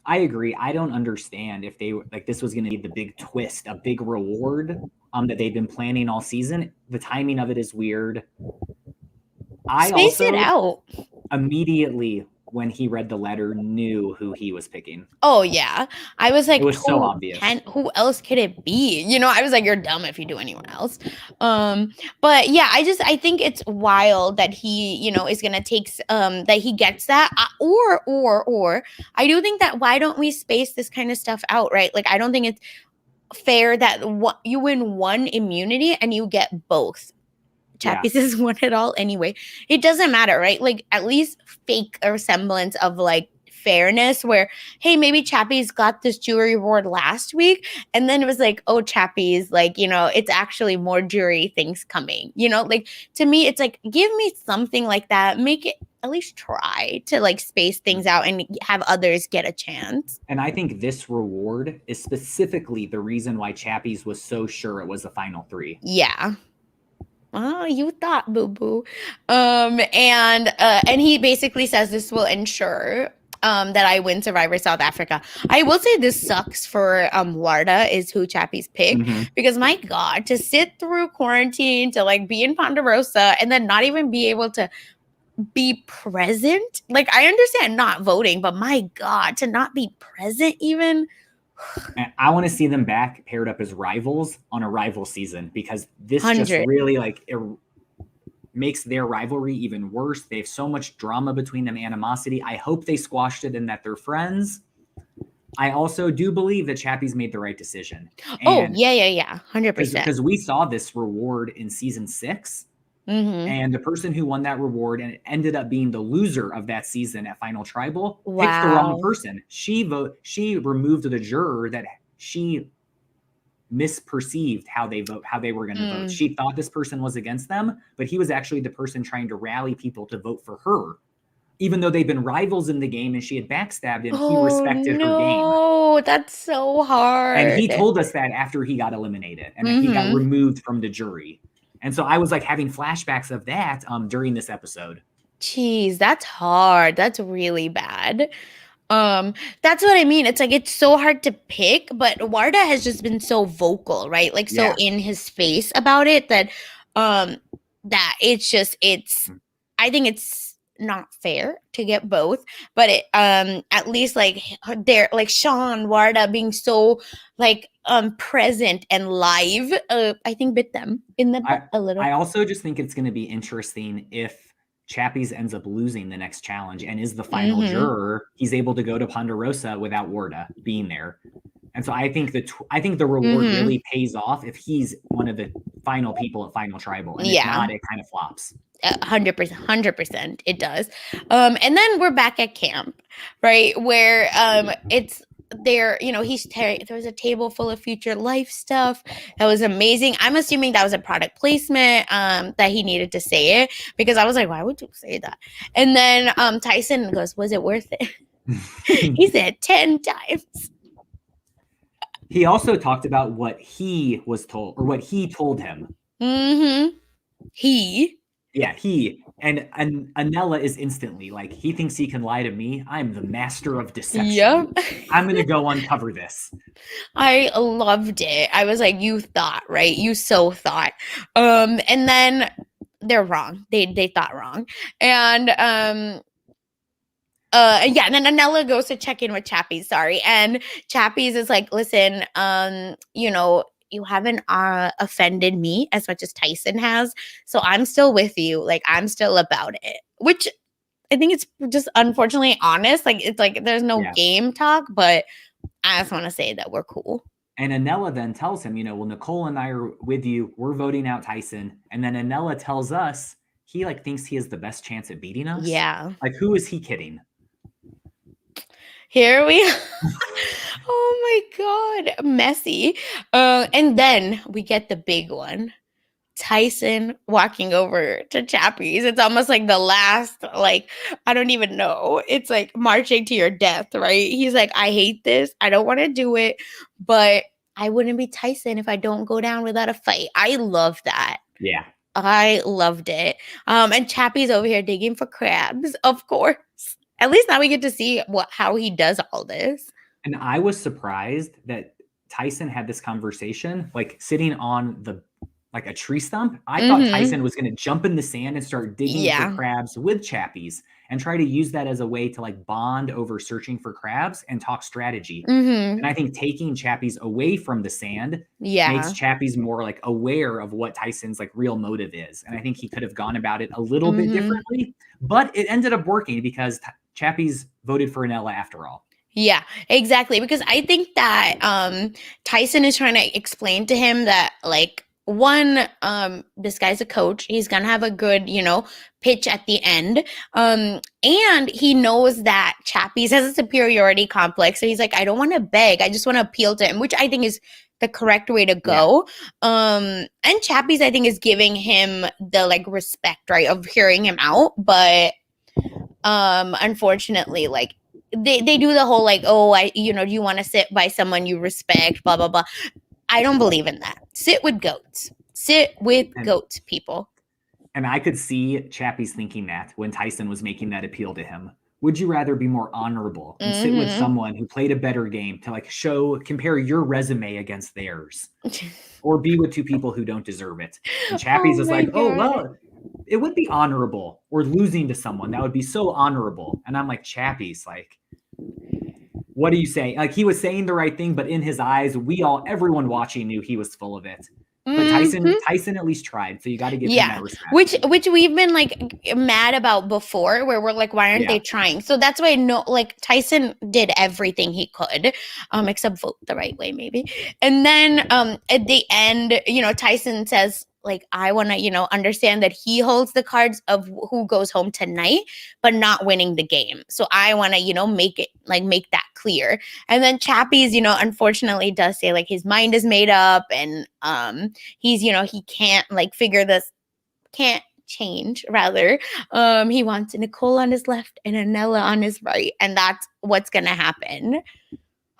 I agree. I don't understand if they like this was going to be the big twist, a big reward that they've been planning all season. The timing of it is weird. I Space also it out. immediately when he read the letter knew who he was picking. Oh yeah, I was like, it was so obvious. Who else could it be? You know, I was like, you're dumb if you do anyone else. But yeah, I think it's wild that he, you know, is gonna take that he gets that, or I do think that why don't we space this kind of stuff out, right? Like, I don't think it's fair that you win one immunity and you get both. Chappies has won it all anyway. It doesn't matter, right? Like, at least fake a semblance of like fairness where, hey, maybe Chappies got this jury award last week and then it was like, oh, Chappies, like, you know, it's actually more jury things coming, you know, like, to me it's like, give me something like that, make it at least try to like space things out and have others get a chance. And I think this reward is specifically the reason why Chappies was so sure it was the final three. Yeah. Oh, you thought, boo boo. And he basically says this will ensure that I win Survivor South Africa. I will say this sucks for Warda is who Chappie's pick because my God, to sit through quarantine, to like be in Ponderosa and then not even be able to be present. Like, I understand not voting, but my God, to not be present even. I want to see them back paired up as rivals on a rival season because this just really like it makes their rivalry even worse. They have so much drama between them, animosity. I hope they squashed it and that they're friends. I also do believe that Chappies made the right decision. And yeah, 100%. Because we saw this reward in season 6. And the person who won that reward and it ended up being the loser of that season at Final Tribal picked the wrong person. She removed the juror that she misperceived how they were going to vote. She thought this person was against them, but he was actually the person trying to rally people to vote for her, even though they've been rivals in the game and she had backstabbed him. He respected her game. Oh, that's so hard. And he told us that after he got eliminated and he got removed from the jury. And so I was like having flashbacks of that during this episode. Jeez, that's hard. That's really bad. That's what I mean. It's like, it's so hard to pick, but Warda has just been so vocal, right? Like so in his face about it that I think it's not fair to get both, but it at least like they're like Sean Warda being so like present and live, I think bit them in the butt a little. I also just think it's going to be interesting if Chappies ends up losing the next challenge and is the final juror. He's able to go to Ponderosa without Warda being there. And so I think the reward really pays off if he's one of the final people at Final Tribal. And if not, it kind of flops. 100% it does. And then we're back at camp, right? Where it's there, you know, there was a table full of future life stuff that was amazing. I'm assuming that was a product placement, that he needed to say it, because I was like, why would you say that? And then Tyson goes, was it worth it? He said 10 times. He also talked about what he was told, or what he told him. He Yeah, and Anella is instantly like, he thinks he can lie to me. I'm the master of deception. Yep. I'm gonna go uncover this. I loved it. I was like, you thought, right? You so thought. And then they're wrong. They thought wrong. And yeah, and then Anella goes to check in with Chappies, sorry. And Chappies is like, listen, you haven't offended me as much as Tyson has. So I'm still with you. Like, I'm still about it. Which I think it's just unfortunately honest. Like, it's like there's no Yeah. game talk, but I just want to say that we're cool. And Anella then tells him, well, Nicole and I are with you. We're voting out Tyson. And then Anella tells us he like thinks he has the best chance at beating us. Yeah. Like, who is he kidding? Here we Oh my god, messy. And then we get the big one. Tyson walking over to Chappies. It's almost like the last, like, I don't even know. It's like marching to your death, right? He's like, I hate this. I don't want to do it, but I wouldn't be Tyson if I don't go down without a fight. I love that. Yeah. I loved it. And Chappie's over here digging for crabs, of course. At least now we get to see how he does all this. And I was surprised that Tyson had this conversation, like sitting on like a tree stump. I thought Tyson was going to jump in the sand and start digging for crabs with Chappies and try to use that as a way to like bond over searching for crabs and talk strategy. And I think taking Chappies away from the sand makes Chappies more like aware of what Tyson's like real motive is. And I think he could have gone about it a little bit differently, but it ended up working because Chappies voted for Anella after all. Yeah, exactly. Because I think that Tyson is trying to explain to him that, like, one, this guy's a coach. He's gonna have a good, pitch at the end. And he knows that Chappies has a superiority complex. So he's like, I don't want to beg. I just want to appeal to him, which I think is the correct way to go. Yeah. And Chappies, I think, is giving him the like respect, right, of hearing him out. But unfortunately, like, they do the whole like, oh, do you want to sit by someone you respect, blah blah blah. I don't believe in that. Sit with goats, goats, people. And I could see Chappies thinking that when Tyson was making that appeal to him. Would you rather be more honorable and sit with someone who played a better game to like compare your resume against theirs, or be with two people who don't deserve it? And Chappies is like, oh well, it would be honorable, or losing to someone that would be so honorable. And I'm like, Chappies, like, what do you say? Like, he was saying the right thing, but in his eyes, everyone watching knew he was full of it. But Tyson at least tried, so you got to give him that respect. Which we've been like mad about before, where we're like, why aren't they trying? So that's why Tyson did everything he could, except vote the right way, maybe. And then at the end, Tyson says, like, I want to, understand that he holds the cards of who goes home tonight, but not winning the game. So I want to, make that clear. And then Chappies, unfortunately does say like his mind is made up, and he's, he can't like can't change, rather. He wants Nicole on his left and Anella on his right, and that's what's gonna happen.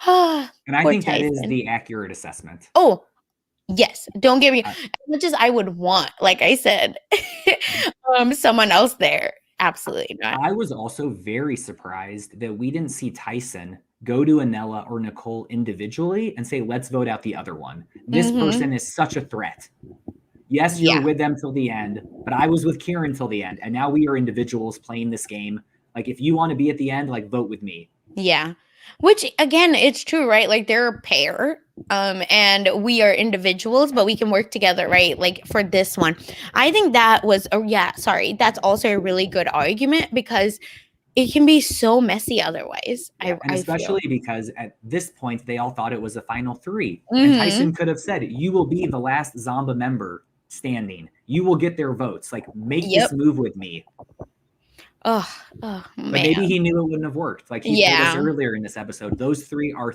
And I think Tyson. That is the accurate assessment. Oh, yes. Don't get me as much as I would want, like I said, someone else there. Absolutely not. I was also very surprised that we didn't see Tyson go to Anella or Nicole individually and say, let's vote out the other one. This person is such a threat. Yes, you're with them till the end, but I was with Kieran till the end. And now we are individuals playing this game. Like, if you want to be at the end, like, vote with me. Yeah. Which, again, it's true, right? Like, they're a pair, and we are individuals, but we can work together, right? Like, for this one. I think that was, that's also a really good argument, because it can be so messy otherwise. Yeah, and especially because at this point, they all thought it was a final three. And Tyson could have said, you will be the last Zomba member standing. You will get their votes. Like, make this move with me. Oh man. But maybe he knew it wouldn't have worked. Like he told us earlier in this episode, those three are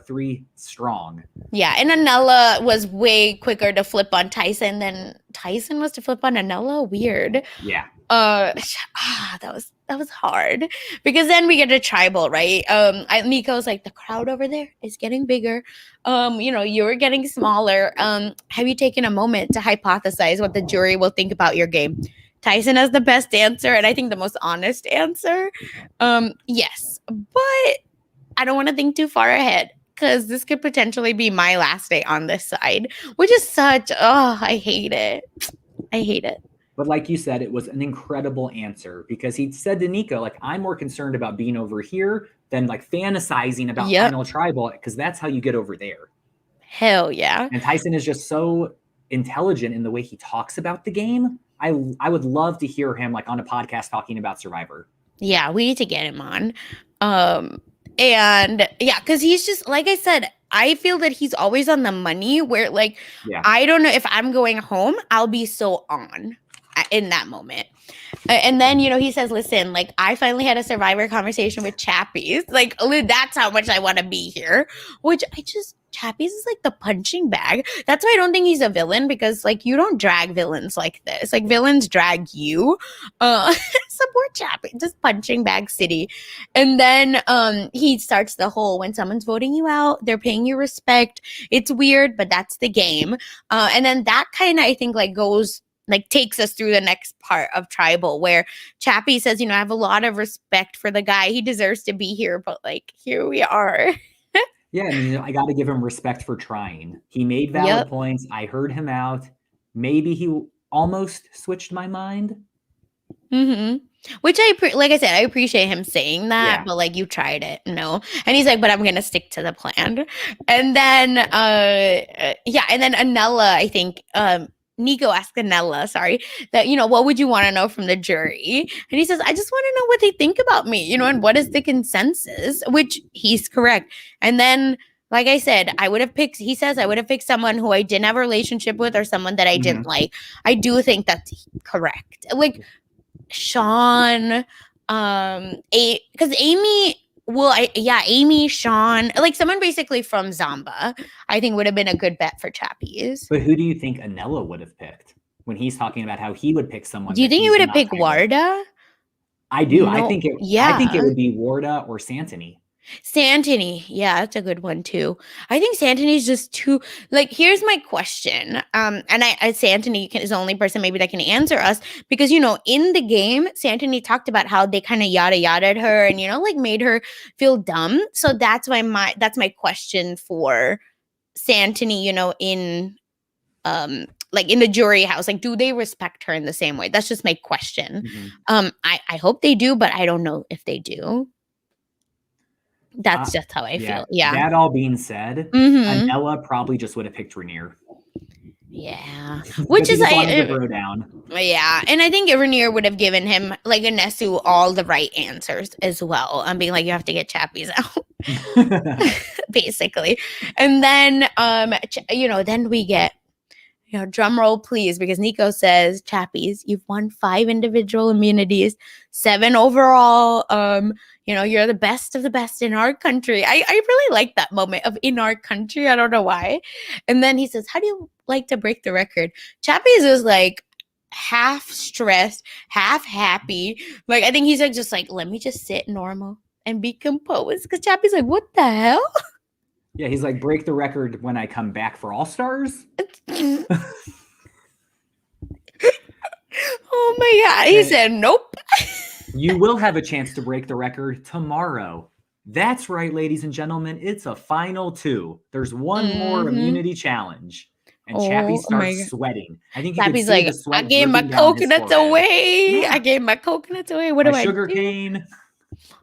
strong. Yeah, and Anella was way quicker to flip on Tyson than Tyson was to flip on Anella. Weird. Yeah. That was hard, because then we get a tribal, right? Nico's like, the crowd over there is getting bigger. You're getting smaller. Have you taken a moment to hypothesize what the jury will think about your game? Tyson has the best answer, and I think the most honest answer. Yes, but I don't want to think too far ahead because this could potentially be my last day on this side, which is such, I hate it. I hate it. But like you said, it was an incredible answer because he said to Nico, like, I'm more concerned about being over here than like fantasizing about Final Tribal because that's how you get over there. Hell yeah. And Tyson is just so intelligent in the way he talks about the game. I would love to hear him like on a podcast talking about Survivor. Yeah, we need to get him on. And yeah, because he's just, like I said, I feel that he's always on the money where, like, I don't know if I'm going home, I'll be so on in that moment. And then, you know, he says, listen, like, I finally had a Survivor conversation with Chappies. Like, that's how much I want to be here. Which Chappies is like the punching bag. That's why I don't think he's a villain, because, like, you don't drag villains like this. Like, villains drag you. Support Chappies. Just punching bag city. And then he starts the whole, when someone's voting you out, they're paying you respect. It's weird, but that's the game. And then that kind of, I think, like, goes... like takes us through the next part of Tribal, where Chappie says, you know, I have a lot of respect for the guy. He deserves to be here, but like, here we are. Yeah, I mean, I got to give him respect for trying. He made valid points. I heard him out. Maybe he almost switched my mind. Mm-hmm. Which like I said, I appreciate him saying that, but like, you tried it, no? And he's like, but I'm gonna stick to the plan. And then, and then Anella, I think, Nico asked Anella, that, you know, what would you want to know from the jury? And he says, I just want to know what they think about me, you know, and what is the consensus, which he's correct. And then, like I said, I would have picked someone who I didn't have a relationship with or someone that I didn't like. I do think that's correct. Like, Sean, because Amy... well, Amy, Sean, like someone basically from Zamba, I think would have been a good bet for Chappies. But who do you think Anella would have picked when he's talking about how he would pick someone? Do you think he would have picked Warda? I do. No, I think it would be Warda or Santini. Santini, yeah, that's a good one too. I think Santini's just too, like, here's my question. And Santini is the only person maybe that can answer us, because, you know, in the game, Santini talked about how they kind of yada yada'd her and, you know, like, made her feel dumb. So that's my question for Santini, you know, in like in the jury house. Like, do they respect her in the same way? That's just my question. Mm-hmm. I hope they do, but I don't know if they do. That's just how I feel. Yeah. That all being said, Anella probably just would have picked Rainier. Yeah. Which is down. Yeah. And I think Rainier would have given him, like, a Nesu, all the right answers as well. I'm being like, you have to get Chappies out. Basically. And then you know, then we get, you know, drum roll please, because Nico says, Chappies, you've won 5 individual immunities, 7 overall. You know, you're the best of the best in our country. I really like that moment of in our country. I don't know why. And then he says, how do you like to break the record? Chappies is like half stressed, half happy. Like, I think he's like, just like, let me just sit normal and be composed. Because Chappies like, what the hell? Yeah, he's like, break the record when I come back for All-Stars. Oh my God. He said, nope. You will have a chance to break the record tomorrow. That's right, ladies and gentlemen. It's a final 2. There's one more immunity challenge. And Chappie starts sweating. I think Chappie's like, I gave my coconuts away. Yeah. I gave my coconuts away. What do I do? Sugar cane.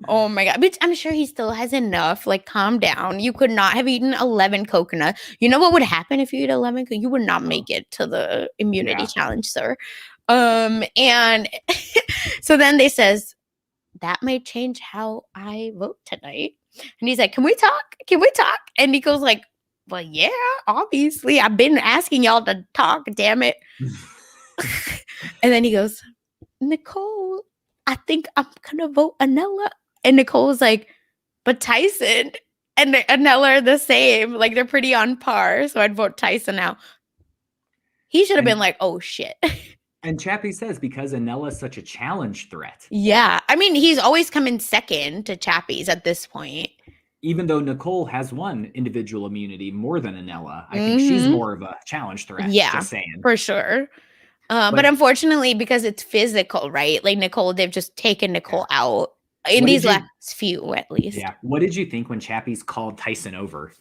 Oh my God. But I'm sure he still has enough. Like, calm down. You could not have eaten 11 coconuts. You know what would happen if you eat 11? You would not make it to the immunity challenge, sir. And so then they says, that might change how I vote tonight. And he's like, can we talk? Can we talk? And Nico's like, well, yeah, obviously. I've been asking y'all to talk, damn it. And then he goes, Nicole, I think I'm gonna vote Anella. And Nicole's like, but Tyson and Anella are the same. Like, they're pretty on par. So I'd vote Tyson now. He should have been like, oh shit. And Chappie says, because Anella's such a challenge threat. Yeah. I mean, he's always come in second to Chappie's at this point. Even though Nicole has won individual immunity more than Anella, I think she's more of a challenge threat. Yeah, just saying. For sure. But unfortunately, because it's physical, right? Like Nicole, they've just taken Nicole out in What these did you? last few, at least. Yeah. What did you think when Chappie's called Tyson over?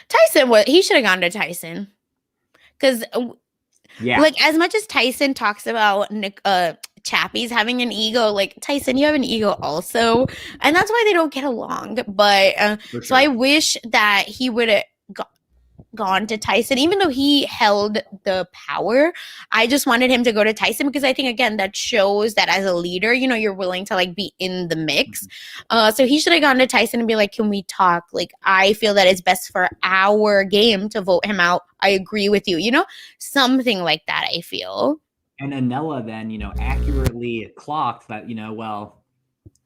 Tyson, he should have gone to Tyson because, Yeah, like, as much as Tyson talks about Chappie's having an ego, like Tyson, you have an ego also, and that's why they don't get along. But for so I sure. wish that he would have gone to Tyson, even though he held the power. I just wanted him to go to Tyson because I think, again, that shows that as a leader, you know, you're willing to like be in the mix. So he should have gone to Tyson and be like, can we talk? Like, I feel that it's best for our game to vote him out. I agree with you, you know, something like that, I feel. And Anella then, accurately clocked that, well,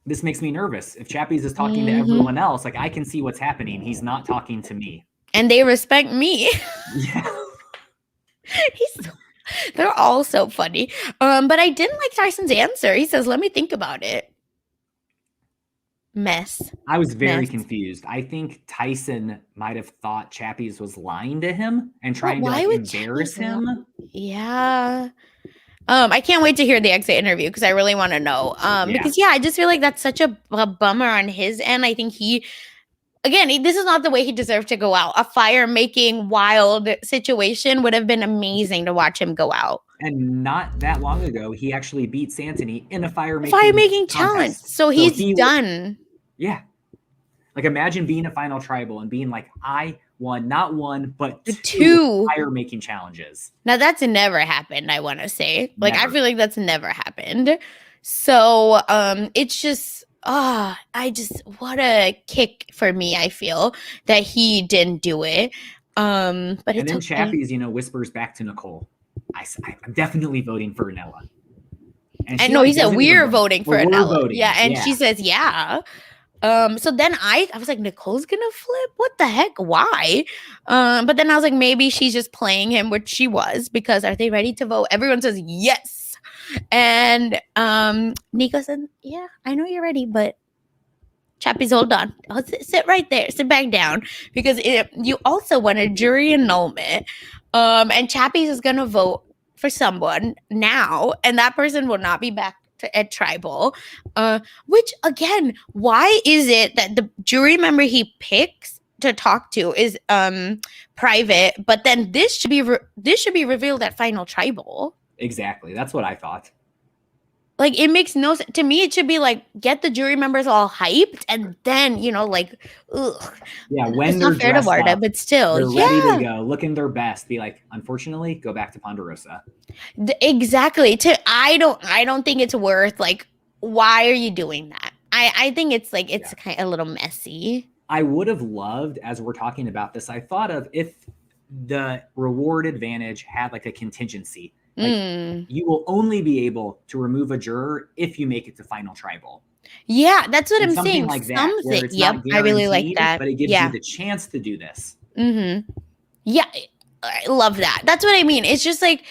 this makes me nervous. If Chappie's is talking to everyone else, like I can see what's happening. He's not talking to me. And they respect me. Yeah. They're all so funny. But I didn't like Tyson's answer. He says, let me think about it. Mess. I was very confused. I think Tyson might have thought Chappie's was lying to him and trying to like embarrass him. Yeah. I can't wait to hear the exit interview because I really want to know. Because I just feel like that's such a bummer on his end. I think this is not the way he deserved to go out. A fire-making wild situation would have been amazing to watch him go out. And not that long ago, he actually beat Santony in a fire-making challenge. So he's done. Yeah. Like imagine being a final tribal and being like, I won not one, but two fire-making challenges. Now that's never happened, I want to say. Like, never. I feel like that's never happened. So it's just, what a kick for me, I feel, that he didn't do it. But and then Chappie's, whispers back to Nicole, I'm definitely voting for Anella. And no, he said, we're voting for Anella. Yeah, and she says, yeah. So then I was like, Nicole's gonna flip? What the heck? Why? But then I was like, maybe she's just playing him, which she was, because are they ready to vote? Everyone says yes. And Nico said, yeah, I know you're ready, but Chappie's, hold on. I'll sit right there. Sit back down. Because you also want a jury annulment. And Chappie's is gonna vote for someone now, and that person will not be back at tribal. Which, again, why is it that the jury member he picks to talk to is private, but then this should be revealed at final tribal? Exactly. That's what I thought. Like, it makes no sense. To me, it should be like, get the jury members all hyped, and then, ugh. Yeah, when they're fair to Warda, but still, they're ready to go, looking their best. Be like, unfortunately, go back to Ponderosa. Exactly. I don't think it's worth, like, why are you doing that? I think it's like, it's kind of a little messy. I would have loved, as we're talking about this, I thought of if the reward advantage had like a contingency. Like, you will only be able to remove a juror if you make it to final tribal. Yeah, that's what I'm saying. Like that, yep, I really like that. But it gives you the chance to do this. Yeah, I love that. That's what I mean. It's just like,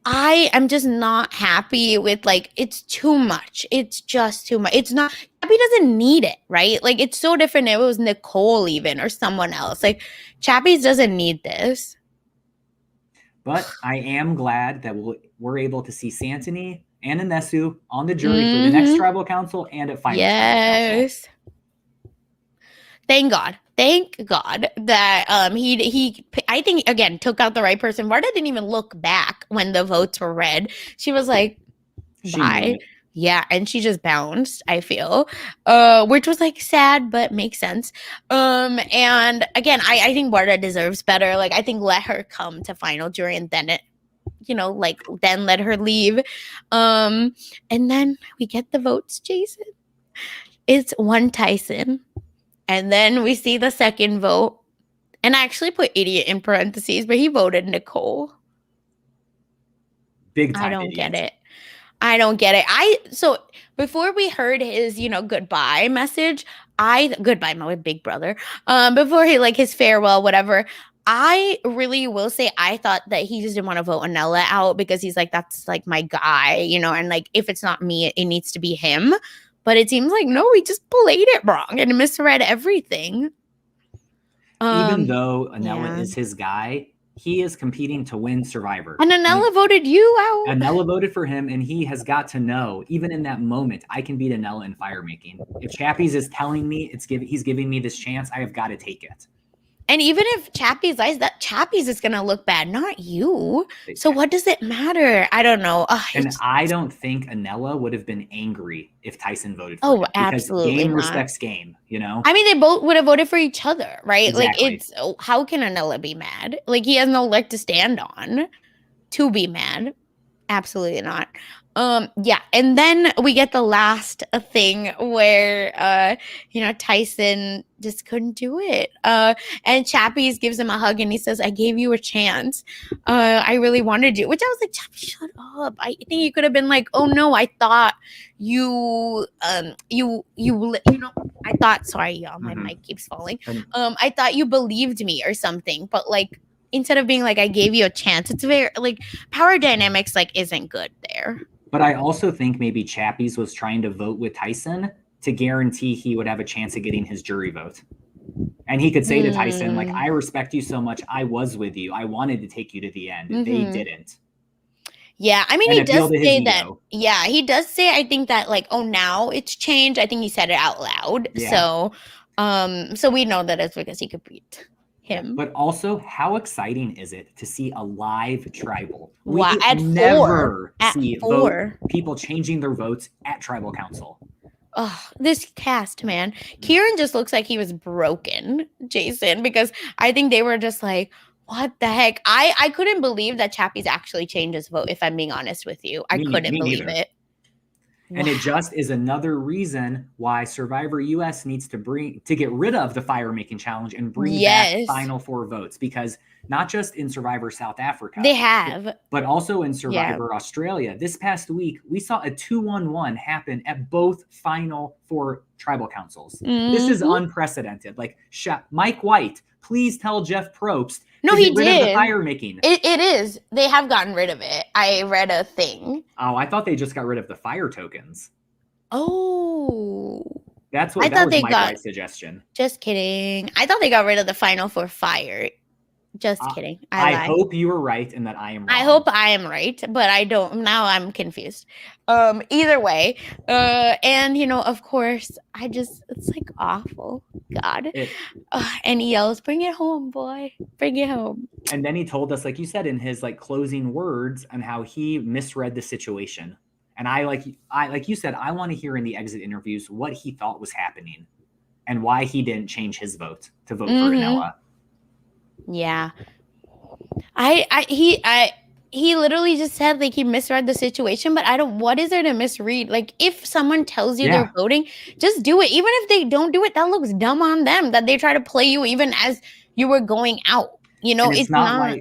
I am just not happy with, like, it's too much. It's just too much. It's not, Chappie doesn't need it, right? Like, it's so different if it was Nicole even or someone else. Like, Chappie doesn't need this. But I am glad that we're able to see Santony and Nesu on the jury for the next tribal council and at final tribal council. Thank God that he I think, again, took out the right person. Warda didn't even look back when the votes were read. She was like, bye. Yeah, and she just bounced, I feel, which was like sad, but makes sense. And again, I think Warda deserves better. Like, I think let her come to final jury and then then let her leave. And then we get the votes, Jason. It's one Tyson. And then we see the second vote. And I actually put idiot in parentheses, but he voted Nicole. Big time. I don't get it. I don't get it. So before we heard his, goodbye message, goodbye, my big brother. Before he, like, his farewell, whatever, I really will say I thought that he just didn't want to vote Anella out because he's like, that's like my guy, and like, if it's not me, it needs to be him. But it seems like, no, he just played it wrong and misread everything. Even though Anella is his guy, he is competing to win Survivor. And Anela voted you out. Anela voted for him, and he has got to know, even in that moment, I can beat Anela in fire making. If Chappies is telling me he's giving me this chance, I have got to take it. And even if Chappies lies, that Chappies is gonna look bad, not you. So what does it matter? I don't know. And I don't think Anela would have been angry if Tyson voted for him. Oh, absolutely because game not. respects game, you know? I mean, they both would have voted for each other, right? Exactly. Like, how can Anela be mad? Like, he has no leg to stand on to be mad. Absolutely not. Yeah, and then we get the last thing where Tyson just couldn't do it. And Chappies gives him a hug and he says, "I gave you a chance. I really wanted you." Which I was like, "Chappie, shut up." I think you could have been like, "Oh no, I thought you I thought, sorry, y'all, my mic keeps falling. I thought you believed me or something." But like, instead of being like, "I gave you a chance," it's very like power dynamics like isn't good there. But I also think maybe Chappies was trying to vote with Tyson to guarantee he would have a chance of getting his jury vote. And he could say to Tyson, like, "I respect you so much. I was with you. I wanted to take you to the end. They didn't." Yeah, I mean, he does say that. Yeah, he does say, I think that like, "Oh, now it's changed." I think he said it out loud. Yeah. So we know that it's because he could beat him. But also, how exciting is it to see a live tribal? Wow, we never see people changing their votes at tribal council. Oh, this cast, man. Kieran just looks like he was broken, Jason, because I think they were just like, what the heck? I couldn't believe that Chappies actually changed his vote, if I'm being honest with you. I couldn't believe it. And it just is another reason why Survivor US needs to get rid of the fire making challenge and bring back final 4 votes, because not just in Survivor South Africa, they have, but also in Survivor Australia. This past week, we saw a 2-1-1 happen at both final 4 tribal councils. This is unprecedented. Like, Mike White, please tell Jeff Probst to get rid of the fire making. It is. They have gotten rid of it. I read a thing. Oh, I thought they just got rid of the fire tokens. Oh. That was Mike White's suggestion. Just kidding. I thought they got rid of the final 4 fire. Just kidding. I hope you were right and that I am wrong. I hope I am right, but I don't. Now I'm confused. Either way. And, of course, it's like awful. God. And he yells, "Bring it home, boy. Bring it home." And then he told us, like you said, in his like closing words, on how he misread the situation. And I like you said, I want to hear in the exit interviews what he thought was happening and why he didn't change his vote to vote for Anela. Yeah. He literally just said like he misread the situation, but what is there to misread? Like, if someone tells you they're voting, just do it. Even if they don't do it, that looks dumb on them that they try to play you even as you were going out. It's not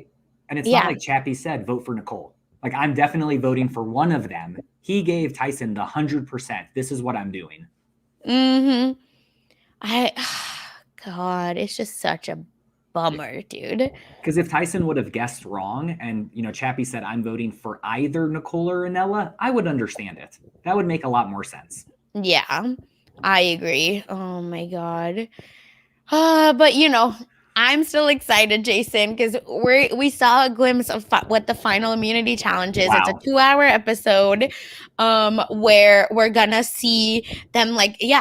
like Chappie said, vote for Nicole. Like, I'm definitely voting for one of them. He gave Tyson the 100%. This is what I'm doing. God, it's just such a bummer, dude. Because if Tyson would have guessed wrong and, Chappie said, "I'm voting for either Nicole or Anela," I would understand it. That would make a lot more sense. Yeah, I agree. Oh, my God. But, I'm still excited, Jason, because we saw a glimpse of what the final immunity challenge is. Wow. It's a 2-hour episode where we're going to see them,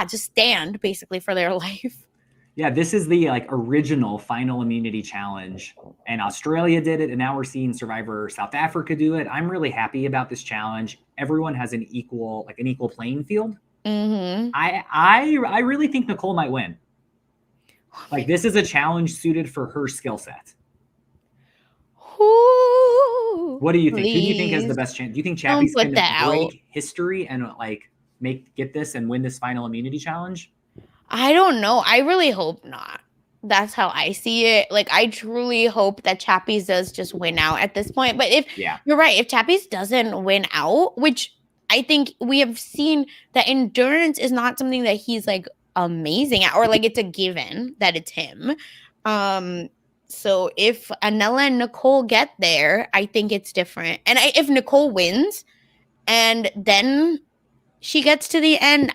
just stand, basically, for their life. Yeah, this is the original final immunity challenge, and Australia did it, and now we're seeing Survivor South Africa do it. I'm really happy about this challenge. Everyone has an equal playing field. I really think Nicole might win. Like, this is a challenge suited for her skill set. What do you think? Who do you think has the best chance? Do you think Chappie's going to break history and get this and win this final immunity challenge? I don't know. I really hope not. That's how I see it. Like, I truly hope that Chappies does just win out at this point. But you're right, if Chappies doesn't win out, which I think we have seen that endurance is not something that he's amazing at, or it's a given that it's him. So if Anela and Nicole get there, I think it's different. And if Nicole wins and then she gets to the end,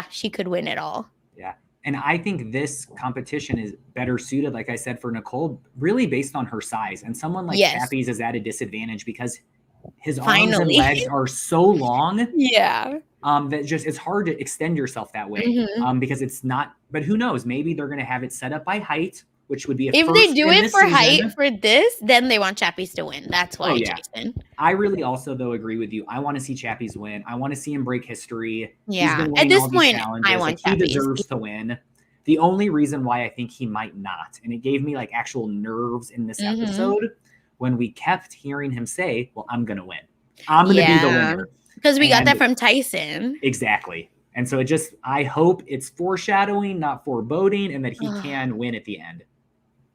she could win it all. Yeah. And I think this competition is better suited, like I said, for Nicole, really based on her size. And someone like Yes. Chappie's is at a disadvantage because his arms and Finally. legs are so long Yeah. that just it's hard to extend yourself that way because it's not. But who knows? Maybe they're going to have it set up by height, which would be a If first they do in it this for season. height for this, then they want Chappies to win. That's why, Oh, yeah. Jason. I really also, though, agree with you. I want to see Chappie's win. I want to see him break history. Yeah. He's been At winning this all these point, challenges. I Like, want he Chappies. deserves to win. The only reason why I think he might not, and it gave me like actual nerves in this episode when we kept hearing him say, well, I'm going to win. I'm going to be the winner. Because we got that from Tyson. Exactly. And so I hope it's foreshadowing, not foreboding, and that he can win at the end.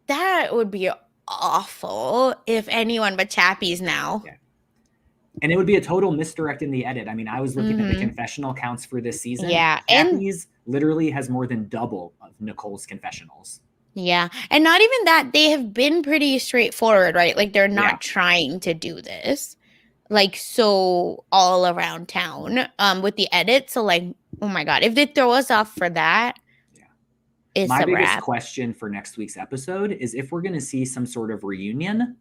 That would be awful if anyone but Chappies now. Yeah. And it would be a total misdirect in the edit. I mean, I was looking at the confessional counts for this season. Yeah. Chappie's literally has more than double of Nicole's confessionals. Yeah. And not even that, they have been pretty straightforward, right? Like they're not trying to do this. Like so all around town with the edit. So like, oh my God, if they throw us off for that, it's my biggest wrap. question for next week's episode is if we're going to see some sort of reunion.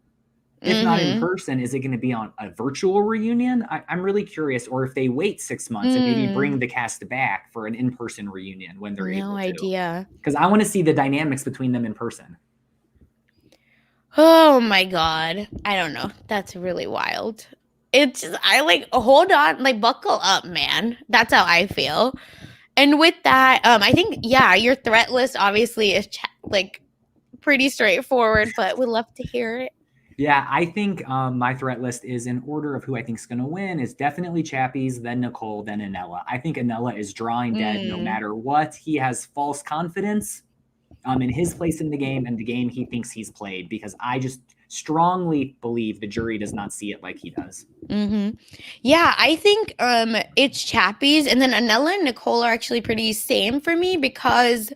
If not in person, is it going to be on a virtual reunion? I'm really curious. Or if they wait 6 months and maybe bring the cast back for an in-person reunion when they're able to. No idea. Because I want to see the dynamics between them in person. Oh my God. I don't know. That's really wild. It's just, I like, hold on, like buckle up, man. That's how I feel. And with that, I think, your threat list obviously is like pretty straightforward, but we'd love to hear it. Yeah, I think my threat list is in order of who I think is going to win is definitely Chappie's, then Nicole, then Anella. I think Anella is drawing dead no matter what. He has false confidence in his place in the game and the game he thinks he's played because I just strongly believe the jury does not see it like he does. Yeah, I think it's Chappie's, and then Anella and Nicole are actually pretty same for me because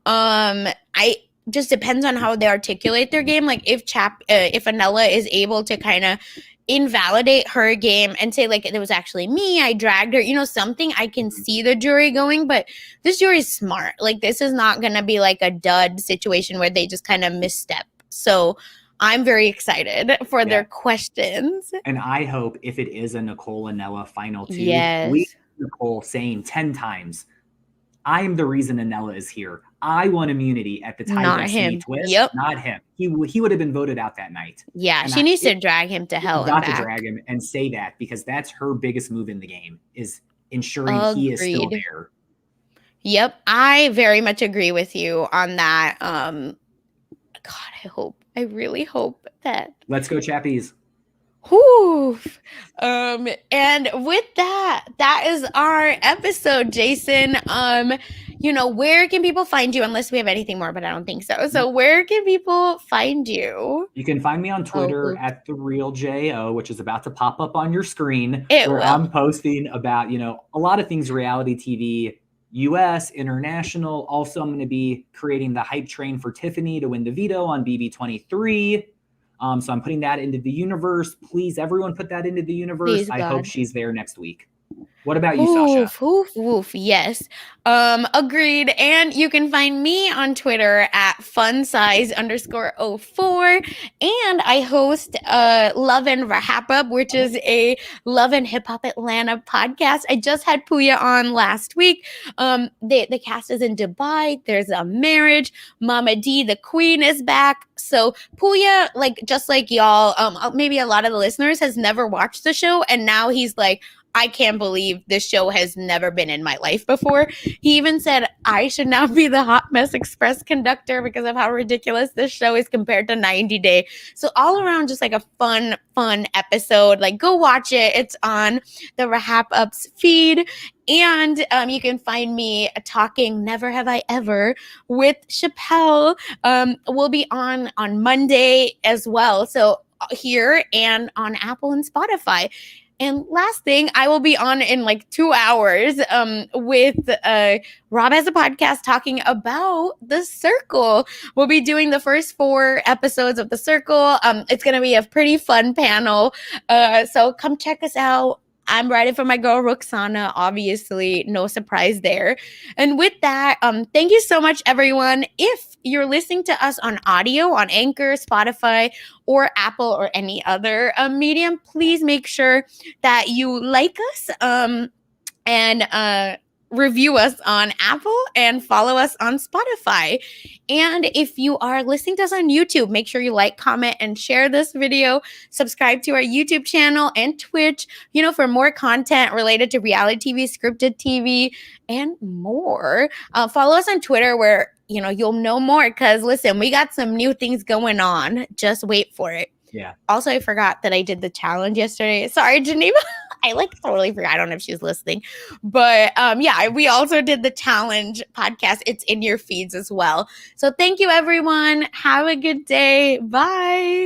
I just depends on how they articulate their game. Like if Anella is able to kind of invalidate her game and say like it was actually me, I dragged her, something, I can see the jury going. But this jury is smart. Like this is not gonna be like a dud situation where they just kind of misstep. So I'm very excited for their questions. And I hope if it is a Nicole Anella final two, yes, we Nicole saying 10 times, I am the reason Anella is here. I won immunity at the tie destiny twist. Yep. Not him. He would have been voted out that night. Yeah, and she needs to drag him to hell. Got to drag him and say that because that's her biggest move in the game is ensuring he is still there. Yep, I very much agree with you on that. God, I really hope that. Let's go, Chappies. Whew. And with that is our episode, Jason. Where can people find you? Unless we have anything more, but I don't think so. So where can people find you? You can find me on Twitter at @TheRealJO, which is about to pop up on your screen. I'm posting about, a lot of things reality TV, US, international. Also, I'm going to be creating the hype train for Tiffany to win the veto on BB23. So I'm putting that into the universe. Please, everyone put that into the universe. Please, I hope she's there next week. What about you, Sasha? Yes. Agreed. And you can find me on Twitter at funsize_04. And I host Love and Wrap Up, which is a Love and Hip Hop Atlanta podcast. I just had Puya on last week. The cast is in Dubai. There's a marriage. Mama D, the queen, is back. So Puya, just like y'all, maybe a lot of the listeners has never watched the show. And now he's like, I can't believe this show has never been in my life before. He even said I should now be the Hot Mess Express conductor because of how ridiculous this show is compared to 90 Day. So all around, just like a fun episode. Like, go watch it. It's on the Wrap Ups feed. And you can find me talking Never Have I Ever with Chappelle. We'll be on Monday as well. So here and on Apple and Spotify. And last thing, I will be on in 2 hours with Rob has a podcast talking about The Circle. We'll be doing the first 4 episodes of The Circle. It's going to be a pretty fun panel. So come check us out I'm riding for my girl Roxana, obviously, no surprise there. And with that, thank you so much, everyone. If you're listening to us on audio on Anchor, Spotify, or Apple or any other medium, please make sure that you like us and review us on Apple and follow us on Spotify. And if you are listening to us on YouTube, make sure you like, comment, and share this video. Subscribe to our YouTube channel and Twitch, for more content related to reality TV, scripted TV, and more. Follow us on Twitter where, you'll know more because, listen, we got some new things going on. Just wait for it. Yeah. Also, I forgot that I did the challenge yesterday. Sorry, Geneva. I totally forgot. I don't know if she's listening. But yeah, we also did the challenge podcast. It's in your feeds as well. So thank you, everyone. Have a good day. Bye.